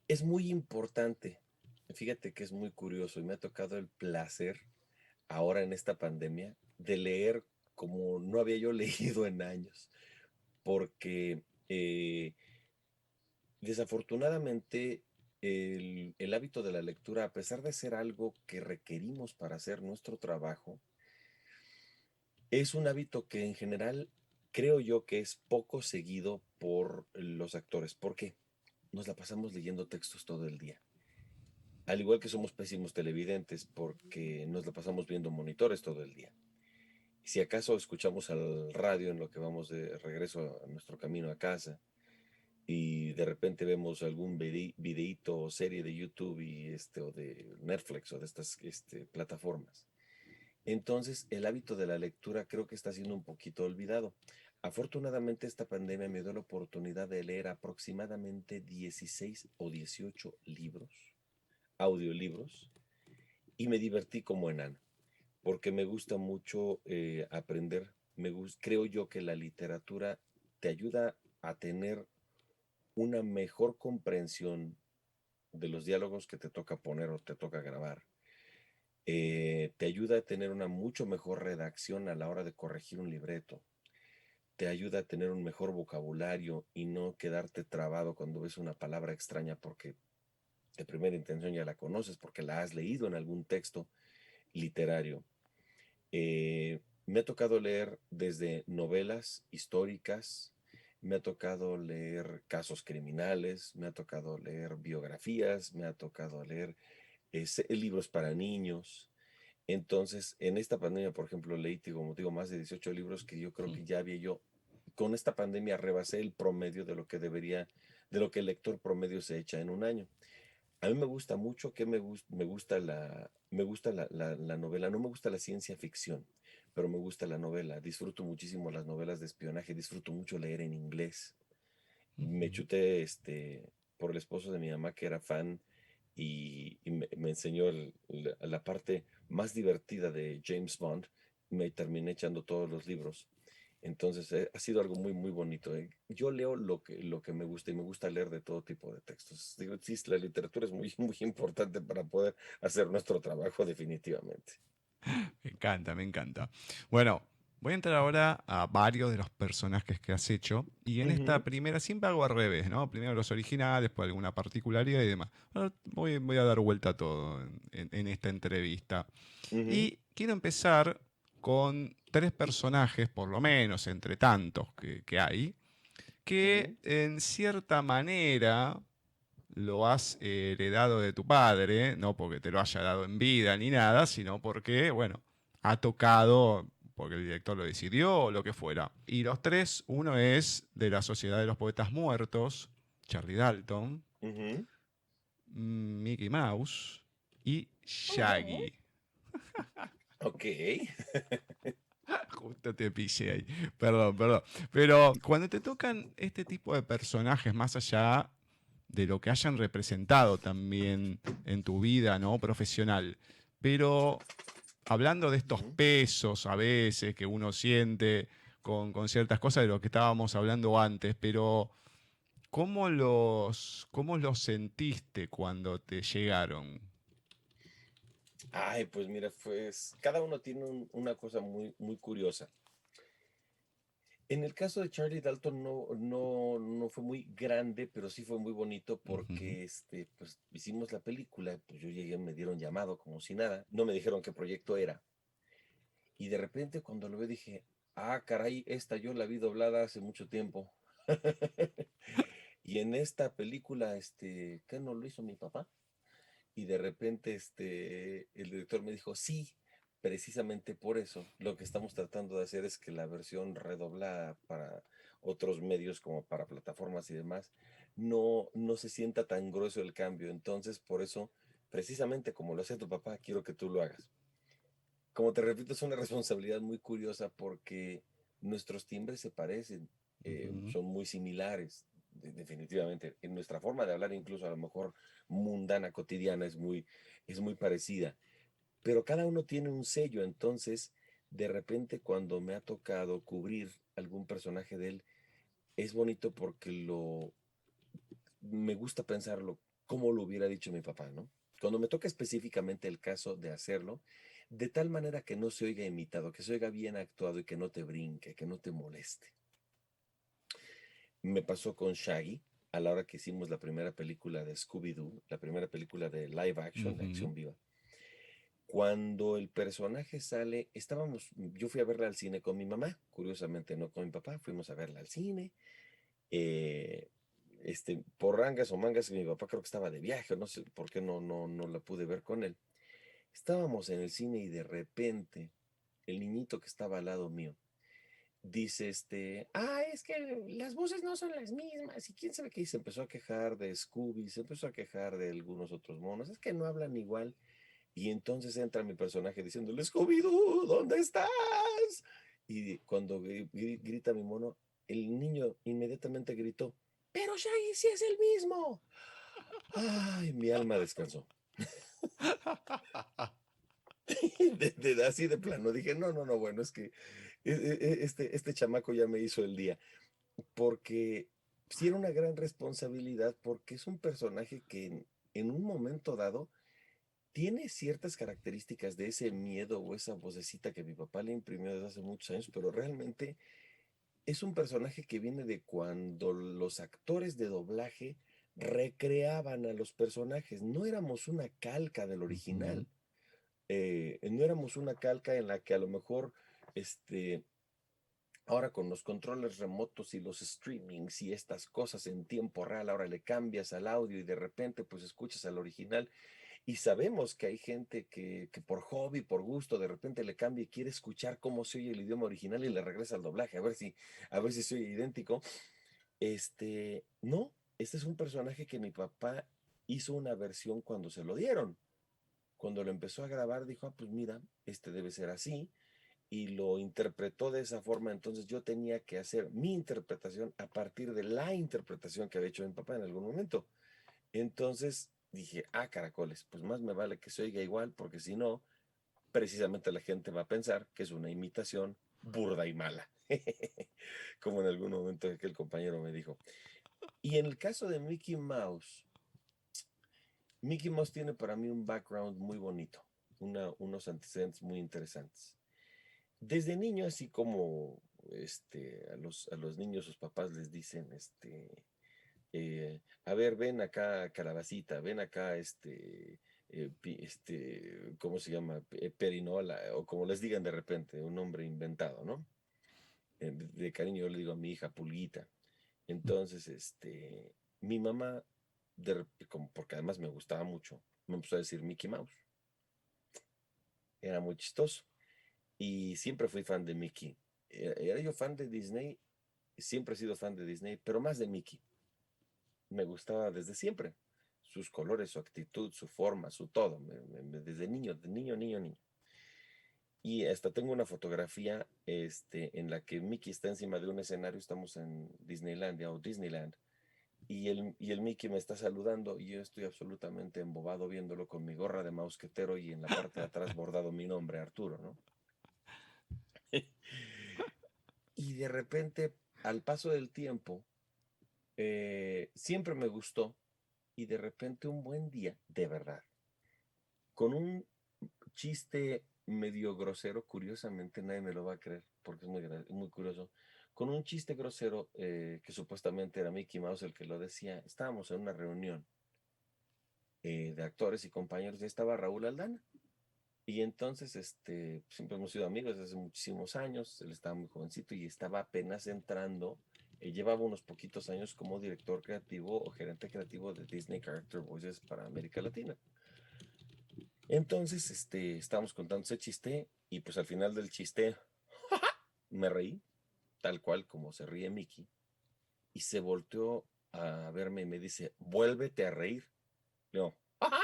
Es muy importante. Fíjate que es muy curioso y me ha tocado el placer ahora en esta pandemia de leer como no había yo leído en años, porque desafortunadamente el hábito de la lectura, a pesar de ser algo que requerimos para hacer nuestro trabajo, es un hábito que en general creo yo que es poco seguido por los actores. ¿Por qué? Nos la pasamos leyendo textos todo el día. Al igual que somos pésimos televidentes porque nos la pasamos viendo monitores todo el día. Si acaso escuchamos al radio en lo que vamos de regreso a nuestro camino a casa y de repente vemos algún videíto o serie de YouTube o de Netflix o de estas plataformas. Entonces el hábito de la lectura creo que está siendo un poquito olvidado. Afortunadamente esta pandemia me dio la oportunidad de leer aproximadamente 16 o 18 libros, audiolibros, y me divertí como enano, porque me gusta mucho aprender. Creo yo que la literatura te ayuda a tener una mejor comprensión de los diálogos que te toca poner o te toca grabar. Te ayuda a tener una mucho mejor redacción a la hora de corregir un libreto. Te ayuda a tener un mejor vocabulario y no quedarte trabado cuando ves una palabra extraña porque de primera intención ya la conoces, porque la has leído en algún texto literario. Me ha tocado leer desde novelas históricas, me ha tocado leer casos criminales, me ha tocado leer biografías, me ha tocado leer libros para niños. Entonces, en esta pandemia, por ejemplo, leí, como digo, más de 18 libros que yo creo que ya había yo. Con esta pandemia rebasé el promedio de lo que de lo que el lector promedio se echa en un año. A mí me gusta mucho, me gusta la novela, no me gusta la ciencia ficción, pero me gusta la novela. Disfruto muchísimo las novelas de espionaje, disfruto mucho leer en inglés. Me chuté por el esposo de mi mamá que era fan y me enseñó la parte más divertida de James Bond. Me terminé echando todos los libros. Entonces ha sido algo muy, muy bonito. Yo leo lo que me gusta y me gusta leer de todo tipo de textos. Digo, sí, la literatura es muy, muy importante para poder hacer nuestro trabajo definitivamente. Me encanta. Bueno, voy a entrar ahora a varios de los personajes que has hecho. Y en esta primera siempre hago al revés, ¿no? Primero los originales, después alguna particularidad y demás. Ahora voy a dar vuelta a todo en esta entrevista. Y quiero empezar con 3 personajes, por lo menos, entre tantos que hay, que en cierta manera lo has heredado de tu padre, no porque te lo haya dado en vida ni nada, sino porque, bueno, ha tocado, porque el director lo decidió o lo que fuera. Y los 3, uno es de la Sociedad de los Poetas Muertos, Charlie Dalton, Mickey Mouse y Shaggy. Ok. Justo te pillé ahí. Perdón. Pero cuando te tocan este tipo de personajes, más allá de lo que hayan representado también en tu vida, ¿no? Profesional, pero hablando de estos pesos a veces que uno siente con ciertas cosas de lo que estábamos hablando antes, pero ¿cómo los sentiste cuando te llegaron? Ay, pues mira, cada uno tiene una cosa muy, muy curiosa. En el caso de Charlie Dalton no fue muy grande, pero sí fue muy bonito porque pues hicimos la película, pues yo llegué, me dieron llamado como si nada, no me dijeron qué proyecto era. Y de repente cuando lo vi dije, ah, caray, esta yo la vi doblada hace mucho tiempo. Y en esta película, ¿qué no lo hizo mi papá? Y de repente, el director me dijo, sí, precisamente por eso, lo que estamos tratando de hacer es que la versión redoblada para otros medios como para plataformas y demás, no se sienta tan grueso el cambio. Entonces, por eso, precisamente como lo hace tu papá, quiero que tú lo hagas. Como te repito, es una responsabilidad muy curiosa porque nuestros timbres se parecen, Ujú. son muy similares, definitivamente. En nuestra forma de hablar, incluso a lo mejor mundana, cotidiana, es muy parecida. Pero cada uno tiene un sello, entonces, de repente, cuando me ha tocado cubrir algún personaje de él, es bonito porque me gusta pensarlo como lo hubiera dicho mi papá, ¿no? Cuando me toca específicamente el caso de hacerlo, de tal manera que no se oiga imitado, que se oiga bien actuado y que no te brinque, que no te moleste. Me pasó con Shaggy a la hora que hicimos la primera película de Scooby-Doo, la primera película de live action, de Ujú. acción viva. Cuando el personaje sale, yo fui a verla al cine con mi mamá, curiosamente no con mi papá, fuimos a verla al cine. eh, por rangas o mangas que mi papá creo que estaba de viaje, no sé por qué no la pude ver con él. Estábamos en el cine y de repente el niñito que estaba al lado mío dice, es que las voces no son las mismas y quién sabe qué, y se empezó a quejar de Scooby, se empezó a quejar de algunos otros monos, es que no hablan igual. Y entonces entra mi personaje diciéndole, Scooby-Doo, ¿dónde estás? Y cuando grita mi mono, el niño inmediatamente gritó, pero Shaggy sí es el mismo. Ay, mi alma descansó. Así de plano, dije, no, bueno, es que este chamaco ya me hizo el día, porque sí era una gran responsabilidad, porque es un personaje que en un momento dado tiene ciertas características de ese miedo o esa vocecita que mi papá le imprimió desde hace muchos años, pero realmente es un personaje que viene de cuando los actores de doblaje recreaban a los personajes. No éramos una calca del Ujú. original. No éramos una calca en la que a lo mejor, este, ahora con los controles remotos y los streamings y estas cosas en tiempo real, ahora le cambias al audio y de repente pues escuchas al original. Y sabemos que hay gente que por hobby, por gusto, de repente le cambia y quiere escuchar cómo se oye el idioma original y le regresa al doblaje, a ver si se oye idéntico. No, este es un personaje que mi papá hizo una versión cuando se lo dieron. Cuando lo empezó a grabar, dijo, ah, pues mira, este debe ser así, y lo interpretó de esa forma, entonces yo tenía que hacer mi interpretación a partir de la interpretación que había hecho mi papá en algún momento. Entonces dije, ah, caracoles, pues más me vale que se oiga igual, porque si no, precisamente la gente va a pensar que es una imitación burda y mala, como en algún momento aquel compañero me dijo. Y en el caso de Mickey Mouse tiene para mí un background muy bonito, unos antecedentes muy interesantes. Desde niño, así como a los niños sus papás les dicen, a ver, ven acá, calabacita, ven acá, ¿cómo se llama? Perinola, o como les digan de repente, un nombre inventado, ¿no? De cariño yo le digo a mi hija Pulguita. Entonces, mi mamá, porque además me gustaba mucho, me empezó a decir Mickey Mouse. Era muy chistoso. Y siempre fui fan de Mickey. Era yo fan de Disney, siempre he sido fan de Disney, pero más de Mickey. Me gustaba desde siempre. Sus colores, su actitud, su forma, su todo. Desde niño, niño. Y hasta tengo una fotografía en la que Mickey está encima de un escenario, estamos en Disneylandia o Disneyland, y el Mickey me está saludando y yo estoy absolutamente embobado viéndolo con mi gorra de mausquetero y en la parte de atrás bordado mi nombre, Arturo, ¿no? Y de repente, al paso del tiempo, siempre me gustó y de repente un buen día, de verdad, con un chiste medio grosero, curiosamente nadie me lo va a creer porque es muy curioso, con un chiste grosero que supuestamente era Mickey Mouse el que lo decía, estábamos en una reunión de actores y compañeros y estaba Raúl Aldana Y entonces, siempre hemos sido amigos desde hace muchísimos años. Él estaba muy jovencito y estaba apenas entrando. Llevaba unos poquitos años como director creativo o gerente creativo de Disney Character Voices para América Latina. Entonces, estábamos contando ese chiste y pues al final del chiste me reí, tal cual como se ríe Mickey, y se volteó a verme y me dice, vuélvete a reír. Le digo, ¡ajá!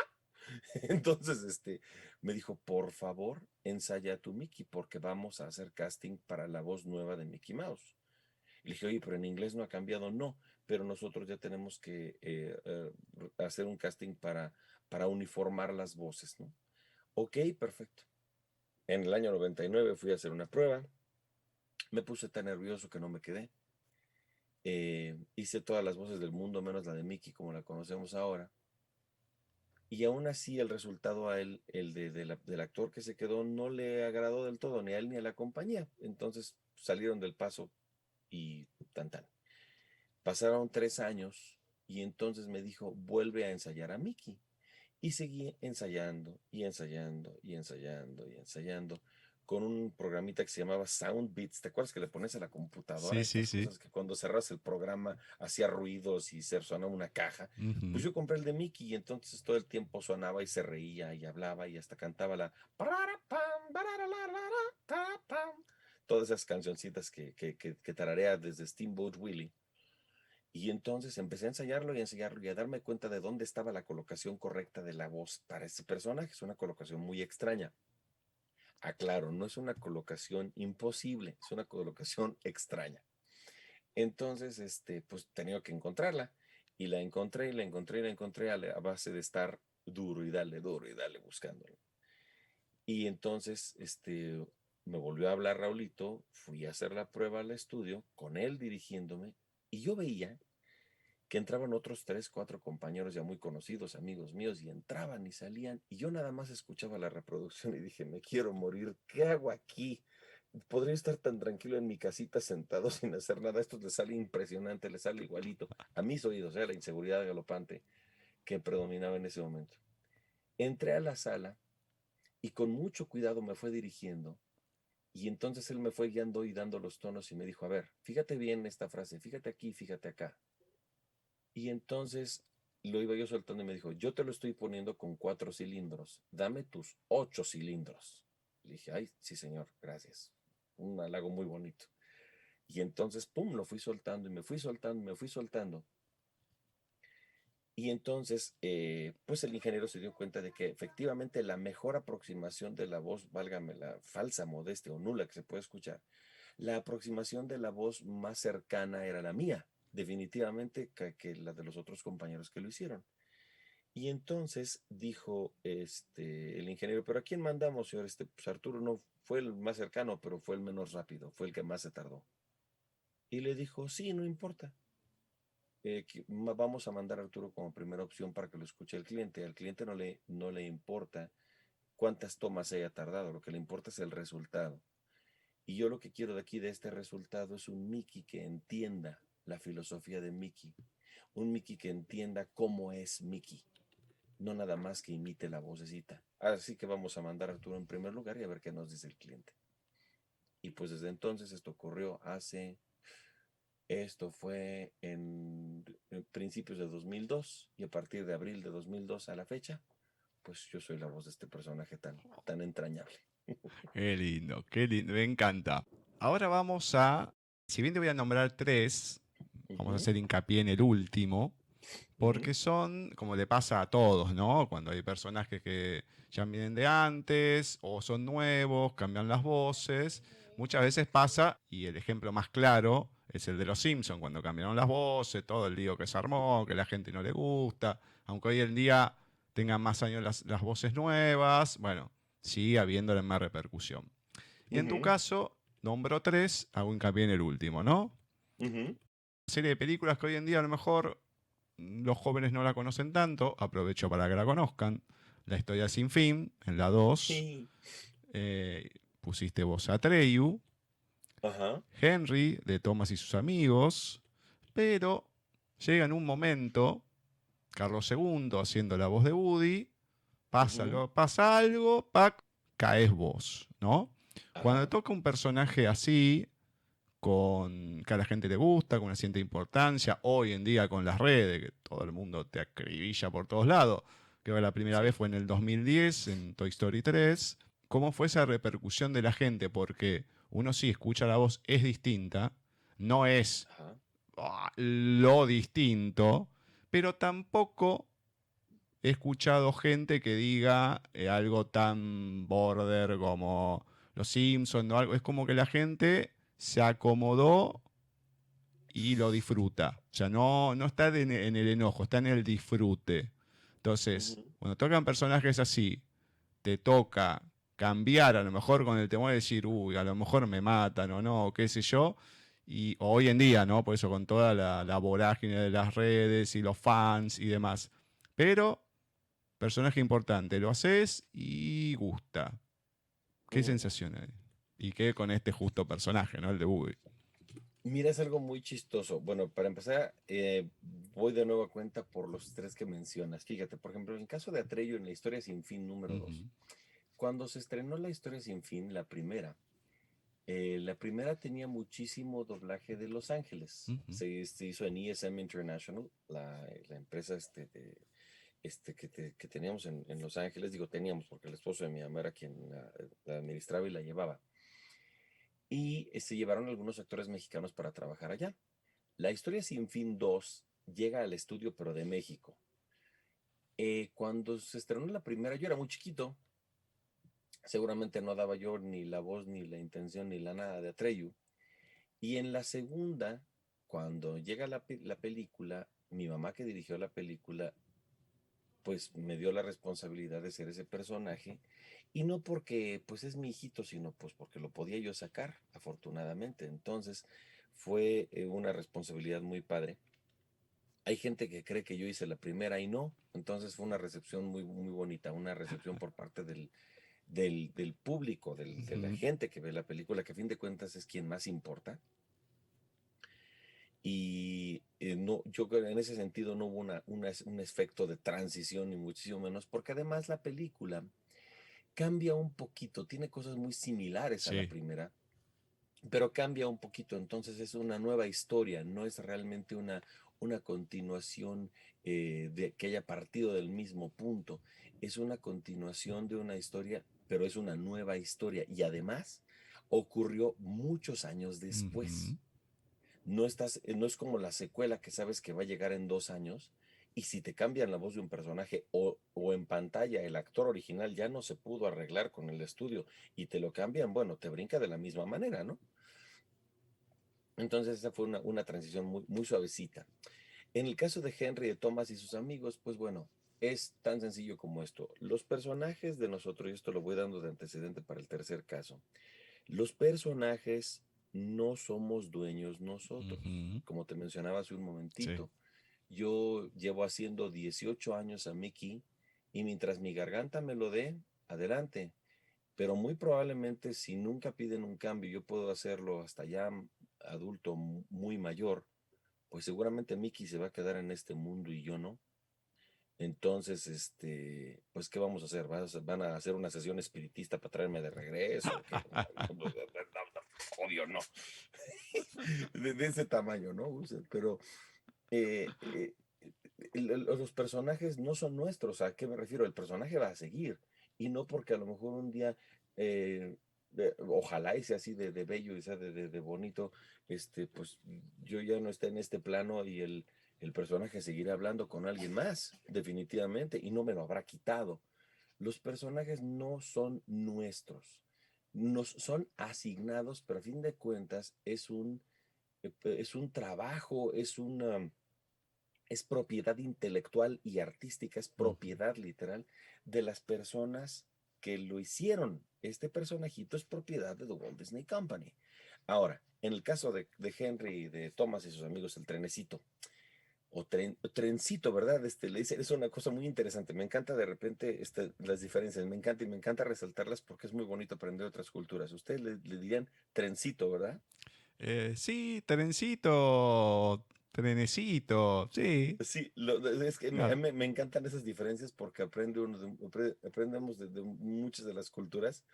Entonces, me dijo, por favor, ensaya tu Mickey, porque vamos a hacer casting para la voz nueva de Mickey Mouse. Y le dije, oye, pero en inglés no ha cambiado. No, pero nosotros ya tenemos que hacer un casting para uniformar las voces, ¿no? Ok, perfecto. En el año 99 fui a hacer una prueba. Me puse tan nervioso que no me quedé. Hice todas las voces del mundo, menos la de Mickey, como la conocemos ahora. Y aún así el resultado a él, del actor que se quedó, no le agradó del todo, ni a él ni a la compañía. Entonces salieron del paso y tan. Pasaron 3 años y entonces me dijo, vuelve a ensayar a Mickey. Y seguí ensayando y ensayando y ensayando y ensayando con un programita que se llamaba Sound Beats. ¿Te acuerdas que le pones a la computadora? Sí, Estas sí. cosas que cuando cerras el programa hacía ruidos y se sonaba una caja. Pues yo compré el de Mickey y entonces todo el tiempo sonaba y se reía y hablaba y hasta cantaba la... Todas esas cancioncitas que tararea desde Steamboat Willie. Y entonces empecé a ensayarlo y a darme cuenta de dónde estaba la colocación correcta de la voz para ese personaje. Es una colocación muy extraña. Aclaro, no es una colocación imposible, es una colocación extraña. Entonces, pues tenía que encontrarla. Y la encontré a base de estar duro y dale buscándola. Y entonces, me volvió a hablar Raulito, fui a hacer la prueba al estudio, con él dirigiéndome, y yo veía que entraban otros 3, 4 compañeros ya muy conocidos, amigos míos, y entraban y salían, y yo nada más escuchaba la reproducción y dije, me quiero morir, ¿qué hago aquí? Podría estar tan tranquilo en mi casita sentado sin hacer nada. Esto le sale impresionante, le sale igualito a mis oídos, la inseguridad galopante que predominaba en ese momento. Entré a la sala y con mucho cuidado me fue dirigiendo. Y entonces él me fue guiando y dando los tonos y me dijo, a ver, fíjate bien esta frase, fíjate aquí, fíjate acá. Y entonces lo iba yo soltando y me dijo, yo te lo estoy poniendo con 4 cilindros, dame tus 8 cilindros. Le dije, ay, sí señor, gracias. Un halago muy bonito. Y entonces, pum, lo fui soltando y me fui soltando, me fui soltando. Y entonces, pues el ingeniero se dio cuenta de que efectivamente la mejor aproximación de la voz, válgame la falsa modestia o nula que se puede escuchar, la aproximación de la voz más cercana era la mía, definitivamente que la de los otros compañeros que lo hicieron. Y entonces dijo el ingeniero, ¿pero a quién mandamos, señor? Pues Arturo no fue el más cercano, pero fue el menos rápido, fue el que más se tardó. Y le dijo, sí, no importa. Vamos a mandar a Arturo como primera opción para que lo escuche el cliente. Al cliente no le importa cuántas tomas haya tardado, lo que le importa es el resultado. Y yo lo que quiero de aquí, de este resultado, es un Mickey que entienda la filosofía de Mickey. Un Mickey que entienda cómo es Mickey. No nada más que imite la vocecita. Así que vamos a mandar a Arturo en primer lugar y a ver qué nos dice el cliente. Y pues desde entonces esto ocurrió esto fue en principios de 2002 y a partir de abril de 2002 a la fecha, pues yo soy la voz de este personaje tan entrañable. Qué lindo, me encanta. Ahora si bien te voy a nombrar 3, vamos a hacer hincapié en el último, porque son, como le pasa a todos, ¿no? Cuando hay personajes que ya vienen de antes o son nuevos, cambian las voces, muchas veces pasa, y el ejemplo más claro es el de los Simpsons, cuando cambiaron las voces, todo el lío que se armó, que a la gente no le gusta, aunque hoy en día tengan más años las voces nuevas, bueno, sigue habiéndole más repercusión. Y en tu caso, nombro 3, hago hincapié en el último, ¿no? Serie de películas que hoy en día a lo mejor los jóvenes no la conocen tanto, aprovecho para que la conozcan. La historia sin fin, en la 2, pusiste voz a Atreyu. Henry, de Thomas y sus amigos, pero llega en un momento Carlos II haciendo la voz de Woody, pasa algo, caes vos, ¿no? Cuando Ajá. toca un personaje así, que a la gente le gusta, con una cierta importancia, hoy en día con las redes, que todo el mundo te acribilla por todos lados, creo que la primera vez Sí. fue en el 2010, en Toy Story 3, ¿cómo fue esa repercusión de la gente? Porque uno sí escucha la voz, es distinta, no es Ajá. lo distinto, pero tampoco he escuchado gente que diga algo tan border como Los Simpsons o algo. Es como que la gente se acomodó y lo disfruta. O sea, no está en el enojo, está en el disfrute. Entonces, Ujú. cuando tocan personajes así, te toca cambiar, a lo mejor con el temor de decir, uy, a lo mejor me matan o no, o qué sé yo. Y hoy en día, ¿no? Por eso con toda la vorágine de las redes y los fans y demás. Pero, personaje importante, lo haces y gusta. ¿Qué Ujú. sensación hay? Y qué con este justo personaje, ¿no? El de Woody. Mira, es algo muy chistoso. Bueno, para empezar, voy de nuevo a cuenta por los tres que mencionas. Fíjate, por ejemplo, en el caso de Atreyu en La Historia Sin Fin número 2, Ujú, cuando se estrenó La Historia Sin Fin, la primera tenía muchísimo doblaje de Los Ángeles. ujú. Se hizo en ESM International, la empresa que teníamos en Los Ángeles. Digo, teníamos porque el esposo de mi mamá era quien la administraba y la llevaba. Y se llevaron algunos actores mexicanos para trabajar allá. La Historia Sin Fin 2 llega al estudio, pero de México. Cuando se estrenó la primera, yo era muy chiquito. Seguramente no daba yo ni la voz, ni la intención, ni la nada de Atreyu. Y en la segunda, cuando llega la película, mi mamá que dirigió la película, pues me dio la responsabilidad de ser ese personaje. Y no porque pues es mi hijito, sino pues porque lo podía yo sacar, afortunadamente. Entonces fue una responsabilidad muy padre. Hay gente que cree que yo hice la primera y no. Entonces fue una recepción muy, muy bonita, una recepción por parte del público, de la Ujú. gente que ve la película, que a fin de cuentas es quien más importa. Y no, yo creo que en ese sentido no hubo un efecto de transición, ni muchísimo menos, porque además la película cambia un poquito, tiene cosas muy similares a la Sí. primera, pero cambia un poquito, entonces es una nueva historia, no es realmente una continuación de que haya partido del mismo punto, es una continuación de una historia, pero es una nueva historia y además ocurrió muchos años después. Ujú. No es como la secuela que sabes que va a llegar en 2 años y si te cambian la voz de un personaje o en pantalla el actor original ya no se pudo arreglar con el estudio y te lo cambian, bueno, te brinca de la misma manera, ¿no? Entonces esa fue una transición muy, muy suavecita. En el caso de Henry, de Thomas y sus amigos, pues bueno, es tan sencillo como esto. Los personajes de nosotros, y esto lo voy dando de antecedente para el tercer caso, los personajes no somos dueños nosotros. Ujú. Como te mencionaba hace un Sí. momentito, yo llevo haciendo 18 años a Mickey y mientras mi garganta me lo dé, adelante. Pero muy probablemente si nunca piden un cambio, yo puedo hacerlo hasta ya adulto muy mayor, pues seguramente Mickey se va a quedar en este mundo y yo no. Entonces, pues, ¿qué vamos a hacer? ¿Van a hacer una sesión espiritista para traerme de regreso? ¿O qué? Obvio, no. De ese tamaño, ¿no? O sea, pero eh, eh, los personajes no son nuestros. ¿A qué me refiero? El personaje va a seguir. Y no porque a lo mejor un día, eh, ojalá y sea así de bello y sea de bonito, pues yo ya no esté en este plano y el personaje seguirá hablando con alguien más, definitivamente, y no me lo habrá quitado. Los personajes no son nuestros, nos son asignados, pero a fin de cuentas es un trabajo, es propiedad intelectual y artística, es Ujú. propiedad literal de las personas que lo hicieron. Este personajito es propiedad de The Walt Disney Company. Ahora, en el caso de Henry, de Thomas y sus amigos, el trenecito, trencito, ¿verdad? Le dice, es una cosa muy interesante. Me encanta de repente las diferencias, me encanta y me encanta resaltarlas porque es muy bonito aprender otras culturas. Ustedes le dirían trencito, ¿verdad? Sí, trencito, trenecito, sí. Sí, es que Claro. me encantan esas diferencias porque aprendemos de muchas de las culturas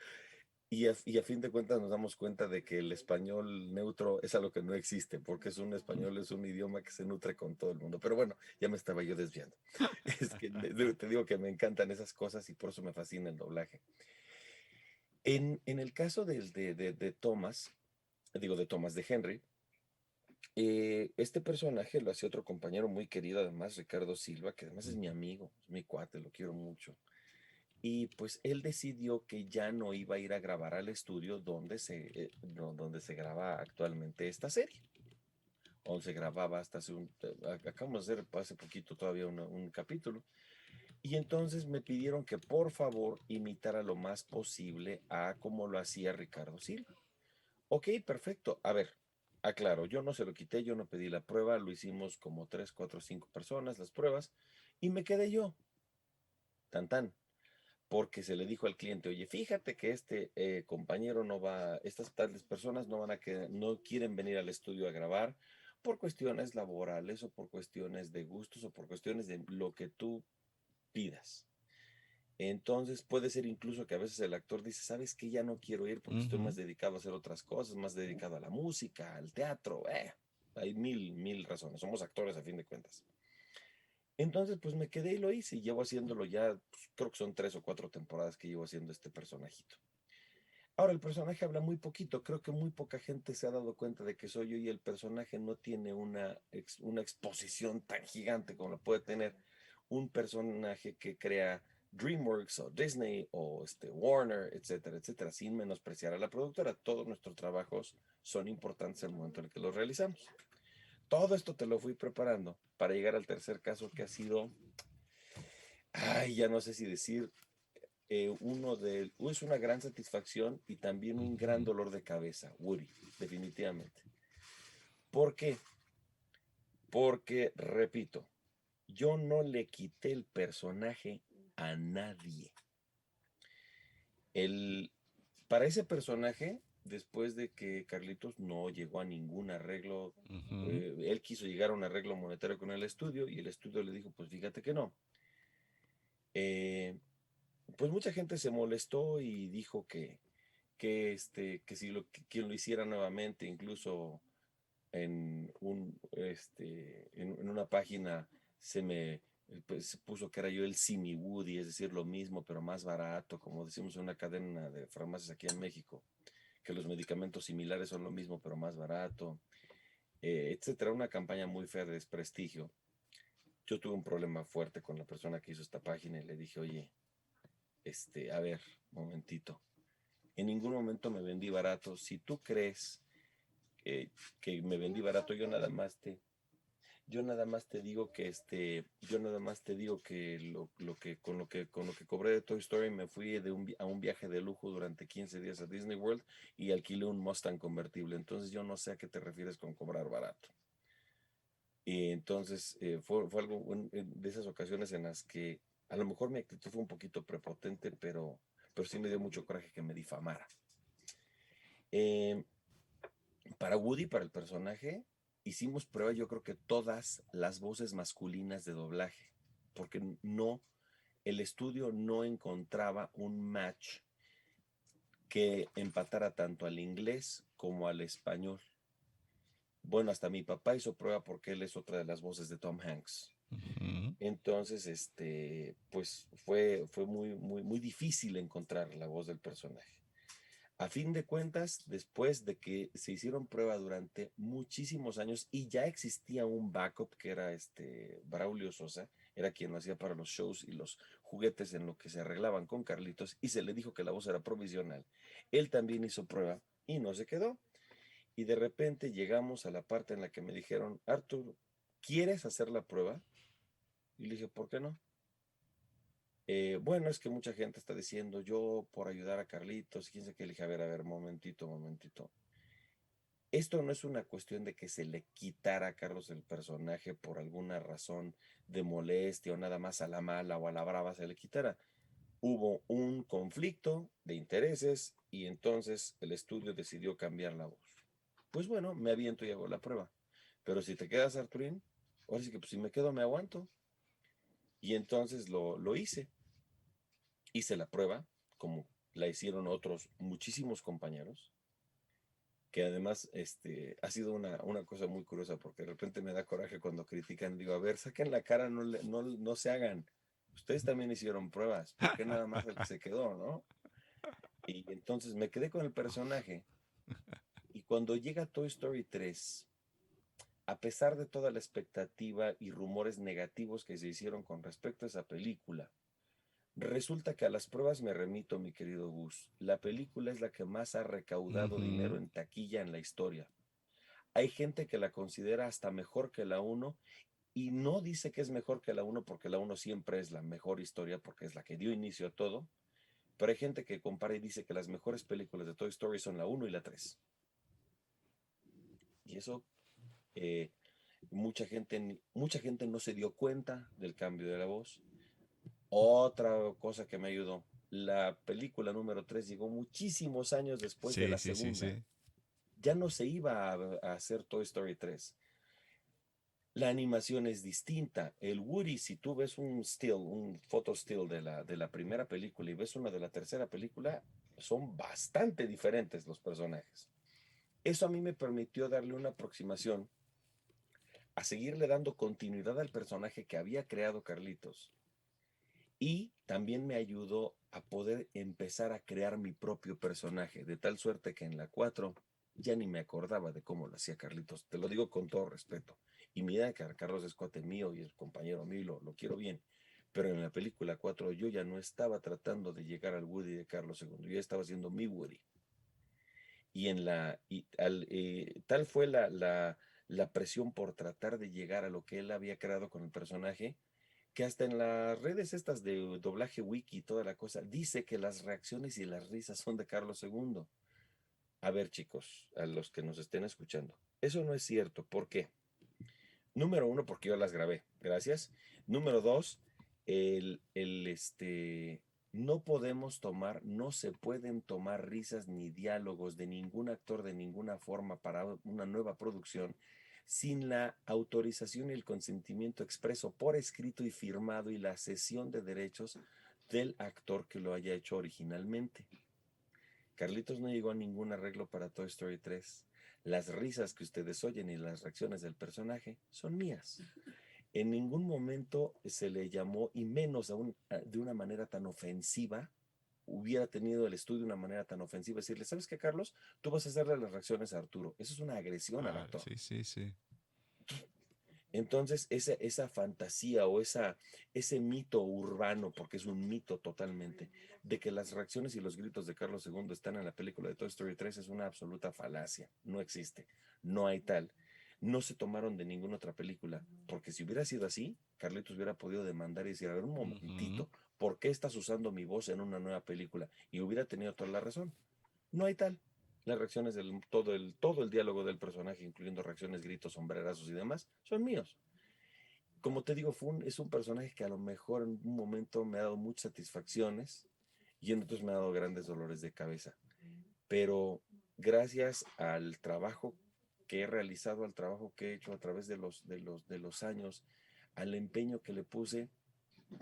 y a fin de cuentas nos damos cuenta de que el español neutro es algo que no existe, porque es un español, es un idioma que se nutre con todo el mundo. Pero bueno, ya me estaba yo desviando. Es que te digo que me encantan esas cosas y por eso me fascina el doblaje. En el caso de Thomas, digo de Thomas de Henry, este personaje lo hacía otro compañero muy querido, además, Ricardo Silva, que además es mi amigo, es mi cuate, lo quiero mucho. Y pues él decidió que ya no iba a ir a grabar al estudio donde se graba actualmente esta serie, donde se grababa hasta acabamos de hacer hace poquito todavía un capítulo. Y entonces me pidieron que por favor imitara lo más posible a como lo hacía Ricardo Silva. Ok, perfecto. A ver, aclaro, yo no se lo quité, yo no pedí la prueba, lo hicimos como 3, 4, 5 personas las pruebas y me quedé yo, tan tan, porque se le dijo al cliente, oye, fíjate que este compañero no va, estas tales personas no van a que no quieren venir al estudio a grabar por cuestiones laborales o por cuestiones de gustos o por cuestiones de lo que tú pidas. Entonces puede ser incluso que a veces el actor dice, ¿sabes qué? Ya no quiero ir porque estoy más dedicado a hacer otras cosas, más dedicado a la música, al teatro. Hay mil razones. Somos actores a fin de cuentas. Entonces, pues me quedé y lo hice y llevo haciéndolo ya, pues, creo que son 3 o 4 temporadas que llevo haciendo este personajito. Ahora, el personaje habla muy poquito, creo que muy poca gente se ha dado cuenta de que soy yo y el personaje no tiene una exposición tan gigante como lo puede tener un personaje que crea DreamWorks o Disney o Warner, etcétera, etcétera, sin menospreciar a la productora. Todos nuestros trabajos son importantes en el momento en el que los realizamos. Todo esto te lo fui preparando para llegar al tercer caso que ha sido, ya no sé si decir, es una gran satisfacción y también un gran dolor de cabeza, Woody, definitivamente. ¿Por qué? Porque, repito, yo no le quité el personaje a nadie. Para ese personaje, después de que Carlitos no llegó a ningún arreglo, él quiso llegar a un arreglo monetario con el estudio y el estudio le dijo, pues fíjate que no. Pues mucha gente se molestó y dijo que si quien lo hiciera nuevamente, incluso en una página pues, se puso que era yo el Simi Woody, es decir, lo mismo pero más barato, como decimos en una cadena de farmacias aquí en México, que los medicamentos similares son lo mismo pero más barato, etcétera. Una campaña muy fea de desprestigio. Yo tuve un problema fuerte con la persona que hizo esta página y le dije, oye, a ver, momentito, en ningún momento me vendí barato. Si tú crees que me vendí barato, yo nada más te digo que con lo que cobré de Toy Story me fui a un viaje de lujo durante 15 días a Disney World y alquilé un Mustang convertible. Entonces yo no sé a qué te refieres con cobrar barato. Y entonces fue algo de esas ocasiones en las que a lo mejor mi actitud fue un poquito prepotente, pero sí me dio mucho coraje que me difamara. Para Woody, para el personaje, hicimos prueba, yo creo que todas las voces masculinas de doblaje, porque el estudio no encontraba un match que empatara tanto al inglés como al español. Bueno, hasta mi papá hizo prueba porque él es otra de las voces de Tom Hanks. Entonces, pues fue muy, muy, muy difícil encontrar la voz del personaje. A fin de cuentas, después de que se hicieron prueba durante muchísimos años y ya existía un backup que era Braulio Sosa, era quien lo hacía para los shows y los juguetes en lo que se arreglaban con Carlitos y se le dijo que la voz era provisional. Él también hizo prueba y no se quedó. Y de repente llegamos a la parte en la que me dijeron, Arthur, ¿quieres hacer la prueba? Y le dije, ¿por qué no? Bueno, es que mucha gente está diciendo, yo por ayudar a Carlitos, quién sabe qué. Le dije, a ver, momentito. Esto no es una cuestión de que se le quitara a Carlos el personaje por alguna razón de molestia o nada más a la mala o a la brava se le quitara. Hubo un conflicto de intereses y entonces el estudio decidió cambiar la voz. Pues bueno, me aviento y hago la prueba. pero si te quedas, Arturín, ahora sí que pues, si me quedo me aguanto. Y entonces lo hice. Hice la prueba, como la hicieron otros muchísimos compañeros, que además ha sido una cosa muy curiosa, porque de repente me da coraje cuando critican, digo, a ver, saquen la cara, no se hagan. Ustedes también hicieron pruebas, ¿por qué nada más el que se quedó, no? Y entonces me quedé con el personaje, y cuando llega Toy Story 3, a pesar de toda la expectativa y rumores negativos que se hicieron con respecto a esa película, resulta que a las pruebas me remito, mi querido Gus. La película es la que más ha recaudado dinero en taquilla en la historia. Hay gente que la considera hasta mejor que la 1 y no dice que es mejor que la 1 porque la 1 siempre es la mejor historia porque es la que dio inicio a todo. Pero hay gente que compara y dice que las mejores películas de Toy Story son la 1 y la 3. Y eso, mucha gente no se dio cuenta del cambio de la voz. Otra cosa que me ayudó, la película número 3 llegó muchísimos años después de la segunda. Sí. Ya no se iba a hacer Toy Story 3. La animación es distinta. El Woody, si tú ves un photo still de la primera película y ves una de la tercera película, son bastante diferentes los personajes. Eso a mí me permitió darle una aproximación a seguirle dando continuidad al personaje que había creado Carlitos. Y también me ayudó a poder empezar a crear mi propio personaje, de tal suerte que en la 4 ya ni me acordaba de cómo lo hacía Carlitos. Te lo digo con todo respeto. Y mira que Carlos es cuate mío y el compañero mío, lo quiero bien. Pero en la película 4 yo ya no estaba tratando de llegar al Woody de Carlos II, yo ya estaba haciendo mi Woody. Tal fue la presión por tratar de llegar a lo que él había creado con el personaje, que hasta en las redes estas de doblaje wiki y toda la cosa, dice que las reacciones y las risas son de Carlos II. A ver, chicos, a los que nos estén escuchando, eso no es cierto. ¿Por qué? Número 1, porque yo las grabé, gracias. Número 2, no se pueden tomar risas ni diálogos de ningún actor de ninguna forma para una nueva producción sin la autorización y el consentimiento expreso por escrito y firmado y la cesión de derechos del actor que lo haya hecho originalmente. Carlitos no llegó a ningún arreglo para Toy Story 3. Las risas que ustedes oyen y las reacciones del personaje son mías. En ningún momento se le llamó, y menos aún de una manera tan ofensiva, hubiera tenido el estudio de una manera tan ofensiva, decirle, ¿sabes qué, Carlos? Tú vas a hacerle las reacciones a Arturo. Eso es una agresión al actor. Sí. Entonces, esa fantasía o ese mito urbano, porque es un mito totalmente, de que las reacciones y los gritos de Carlos II están en la película de Toy Story 3 es una absoluta falacia. No existe. No hay tal. No se tomaron de ninguna otra película, porque si hubiera sido así, Carlitos hubiera podido demandar y decir, a ver, un momentito, ¿por qué estás usando mi voz en una nueva película? Y hubiera tenido toda la razón. No hay tal. Las reacciones todo el diálogo del personaje, incluyendo reacciones, gritos, sombrerazos y demás, son míos. Como te digo, es un personaje que a lo mejor en un momento me ha dado muchas satisfacciones y en otros me ha dado grandes dolores de cabeza. Pero gracias al trabajo que he realizado, al trabajo que he hecho a través de los años, al empeño que le puse,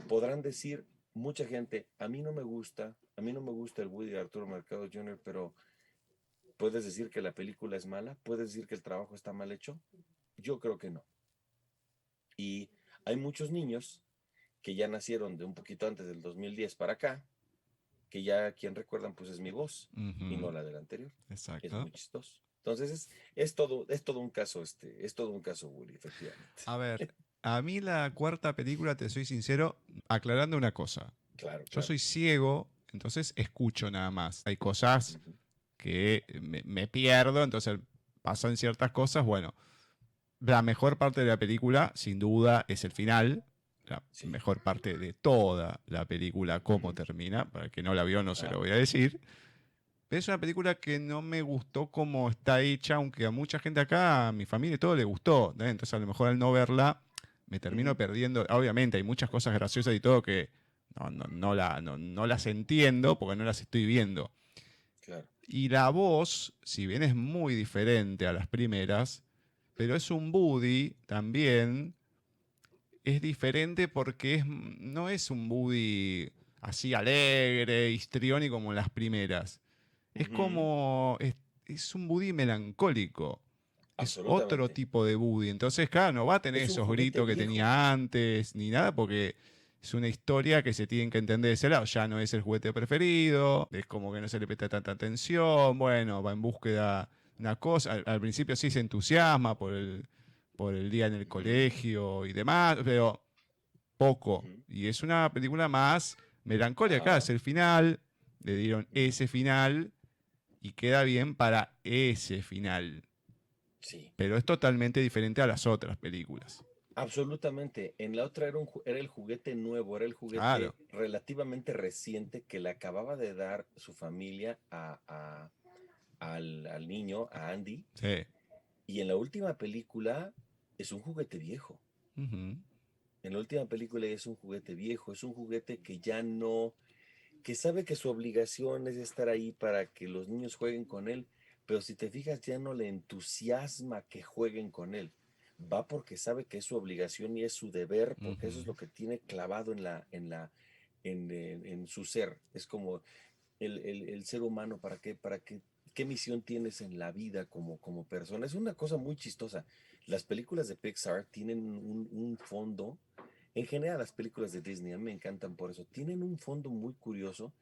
podrán decir mucha gente, a mí no me gusta el Woody de Arturo Mercado Jr., pero ¿puedes decir que la película es mala? ¿Puedes decir que el trabajo está mal hecho? Yo creo que no. Y hay muchos niños que ya nacieron de un poquito antes del 2010 para acá, que ya quien recuerdan pues es mi voz y no la del anterior. Exacto. Es muy chistoso. Entonces es todo un caso, Woody, efectivamente. A ver, a mí la cuarta película, te soy sincero, aclarando una cosa. Claro. Yo soy ciego, entonces escucho nada más. Hay cosas que me pierdo, entonces pasan ciertas cosas. Bueno, la mejor parte de la película, sin duda, es el final. La mejor parte de toda la película, cómo termina. Para el que no la vio, no se lo voy a decir. Pero es una película que no me gustó cómo está hecha, aunque a mucha gente acá, a mi familia y todo, le gustó, ¿no? Entonces, a lo mejor al no verla, me termino perdiendo. Obviamente, hay muchas cosas graciosas y todo que no las entiendo porque no las estoy viendo. Claro. Y la voz, si bien es muy diferente a las primeras, pero es un Woody también. Es diferente porque no es un Woody así alegre, histriónico como en las primeras. Es como... es un Woody melancólico. Es otro Absolutamente. tipo de Woody. Entonces, claro, no va a tener Es un esos juguete gritos que viejo. tenía antes, ni nada, porque es una historia que se tiene que entender de ese lado. Ya no es el juguete preferido, es como que no se le presta tanta atención, bueno, va en búsqueda de una cosa. Al principio sí se entusiasma por el día en el colegio y demás, pero poco. Y es una película más melancólica, es el final, le dieron ese final y queda bien para ese final. Sí. Pero es totalmente diferente a las otras películas. Absolutamente. En la otra era el juguete nuevo, era el Claro. juguete relativamente reciente que le acababa de dar su familia al niño, a Andy. Sí. Y en la última película es un juguete viejo. Ujú. En la última película es un juguete viejo, es un juguete que ya no, que sabe que su obligación es estar ahí para que los niños jueguen con él, pero si te fijas ya no le entusiasma que jueguen con él. Va porque sabe que es su obligación y es su deber, porque eso es lo que tiene clavado en su ser. Es como el ser humano, qué misión tienes en la vida como persona. Es una cosa muy chistosa. Las películas de Pixar tienen un fondo, en general las películas de Disney, a mí me encantan por eso, tienen un fondo muy curioso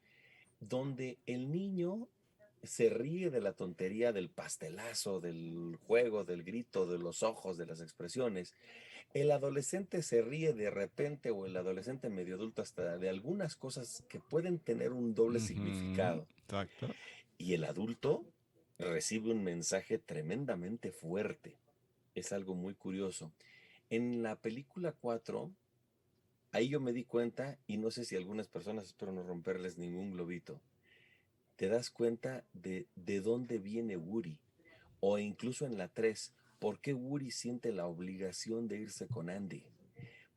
donde el niño se ríe de la tontería del pastelazo, del juego, del grito, de los ojos, de las expresiones. El adolescente se ríe de repente, o el adolescente medio adulto, hasta de algunas cosas que pueden tener un doble significado. Exacto. Y el adulto recibe un mensaje tremendamente fuerte. Es algo muy curioso. En la película 4, ahí yo me di cuenta, y no sé si algunas personas, espero no romperles ningún globito, te das cuenta de dónde viene Woody. O incluso en la 3, ¿por qué Woody siente la obligación de irse con Andy?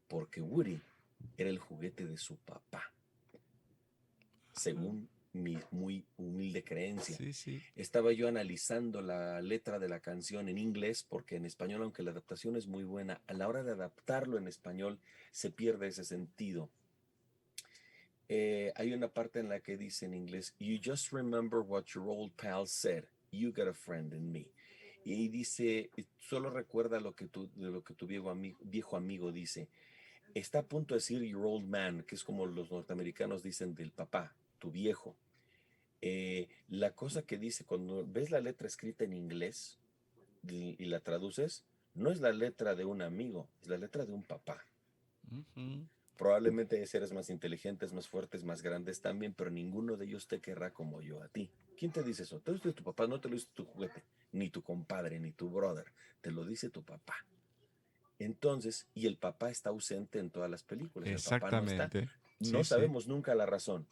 Porque Woody era el juguete de su papá, según mi muy humilde creencia. Sí, sí. Estaba yo analizando la letra de la canción en inglés, porque en español, aunque la adaptación es muy buena, a la hora de adaptarlo en español se pierde ese sentido. Hay una parte en la que dice en inglés, "You just remember what your old pal said. You got a friend in me." Y dice, solo recuerda lo que tu viejo amigo dice. Está a punto de decir your old man, que es como los norteamericanos dicen del papá, tu viejo. La cosa que dice, cuando ves la letra escrita en inglés y la traduces, no es la letra de un amigo, es la letra de un papá. Probablemente hay seres más inteligentes, más fuertes, más grandes también, pero ninguno de ellos te querrá como yo a ti. ¿Quién te dice eso? Te lo dice tu papá, no te lo dice tu juguete, ni tu compadre, ni tu brother. Te lo dice tu papá. Entonces, y el papá está ausente en todas las películas. El papá no está. Exactamente. No Sí, sí. sabemos nunca la razón.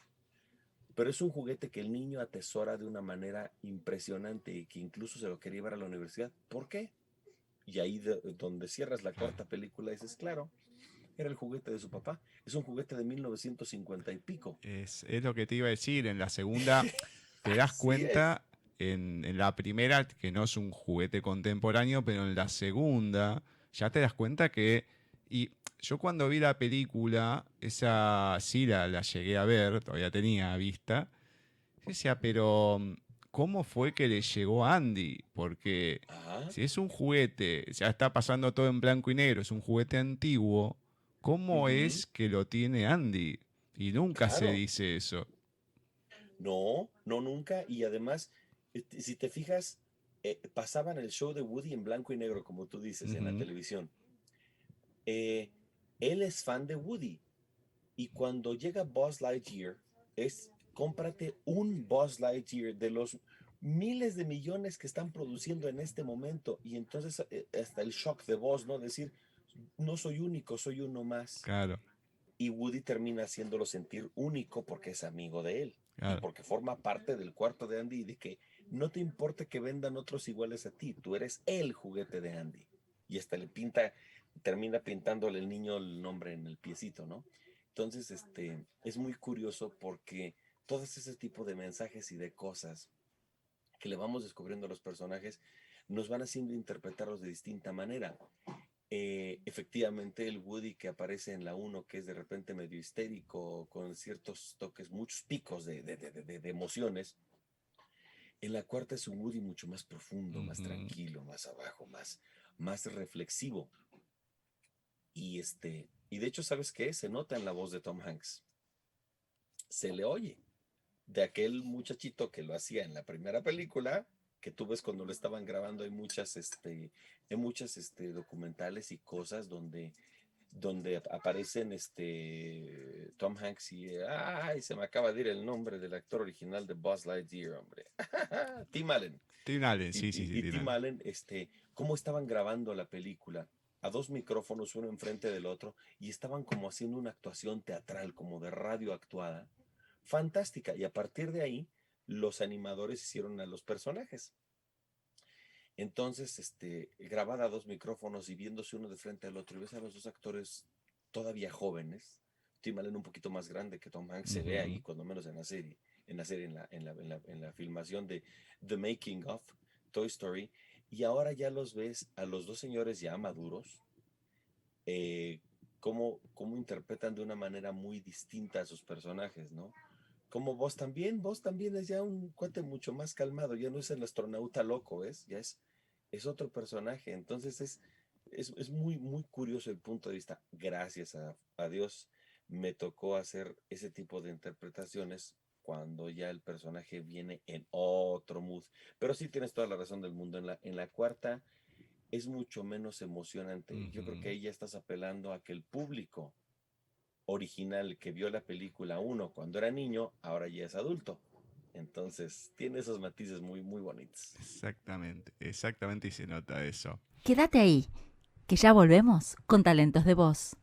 Pero es un juguete que el niño atesora de una manera impresionante y que incluso se lo quería llevar a la universidad. ¿Por qué? Y ahí donde cierras la cuarta película dices, claro, era el juguete de su papá. Es un juguete de 1950 y pico. Es lo que te iba a decir. En la segunda te das cuenta, en la primera, que no es un juguete contemporáneo, pero en la segunda ya te das cuenta que... Y yo cuando vi la película, esa sí la llegué a ver, todavía tenía vista. Yo decía, pero ¿cómo fue que le llegó a Andy? Porque si es un juguete, ya está pasando todo en blanco y negro, es un juguete antiguo, ¿cómo es que lo tiene Andy? Y nunca se Claro. dice eso. No, no nunca. Y además, si te fijas, pasaban el show de Woody en blanco y negro, como tú dices, en la televisión. Él es fan de Woody. Y cuando llega Buzz Lightyear, cómprate un Buzz Lightyear de los miles de millones que están produciendo en este momento. Y entonces hasta el shock de Buzz, ¿no? Decir, no soy único, soy uno más. Claro. Y Woody termina haciéndolo sentir único porque es amigo de él. Claro. Y porque forma parte del cuarto de Andy y de que no te importa que vendan otros iguales a ti, tú eres el juguete de Andy. Y hasta termina pintándole el niño el nombre en el piecito, ¿no? Entonces, es muy curioso porque todo ese tipo de mensajes y de cosas que le vamos descubriendo a los personajes nos van haciendo interpretarlos de distinta manera. Efectivamente, el Woody que aparece en la 1, que es de repente medio histérico, con ciertos toques, muchos picos de emociones, en la 4 es un Woody mucho más profundo, más tranquilo, más abajo, más reflexivo. Y de hecho, ¿sabes qué? Se nota en la voz de Tom Hanks. Se le oye. De aquel muchachito que lo hacía en la primera película, que tú ves cuando lo estaban grabando, hay muchas documentales y cosas donde aparecen Tom Hanks y se me acaba de ir el nombre del actor original de Buzz Lightyear, hombre. Tim Allen. Tim Allen, sí. Y Tim Allen, cómo estaban grabando la película a 2 micrófonos, uno enfrente del otro, y estaban como haciendo una actuación teatral, como de radio actuada, fantástica. Y a partir de ahí, los animadores hicieron a los personajes. Entonces, grabada a 2 micrófonos y viéndose uno de frente al otro, y ves a los 2 actores todavía jóvenes, Tim Allen un poquito más grande que Tom Hanks, se ve ahí, cuando menos en la filmación de The Making of Toy Story, y ahora ya los ves a los 2 señores ya maduros, cómo interpretan de una manera muy distinta a sus personajes, ¿no? Como vos también es ya un cuate mucho más calmado, ya no es el astronauta loco, ¿ves? Ya es otro personaje. Entonces es muy, muy curioso el punto de vista. Gracias a Dios me tocó hacer ese tipo de interpretaciones cuando ya el personaje viene en otro mood. Pero sí tienes toda la razón del mundo. En la 4 es mucho menos emocionante. Yo creo que ahí ya estás apelando a que el público original que vio la película 1 cuando era niño, ahora ya es adulto. Entonces, tiene esos matices muy, muy bonitos. Exactamente, y se nota eso. Quédate ahí, que ya volvemos con Talentos de Voz.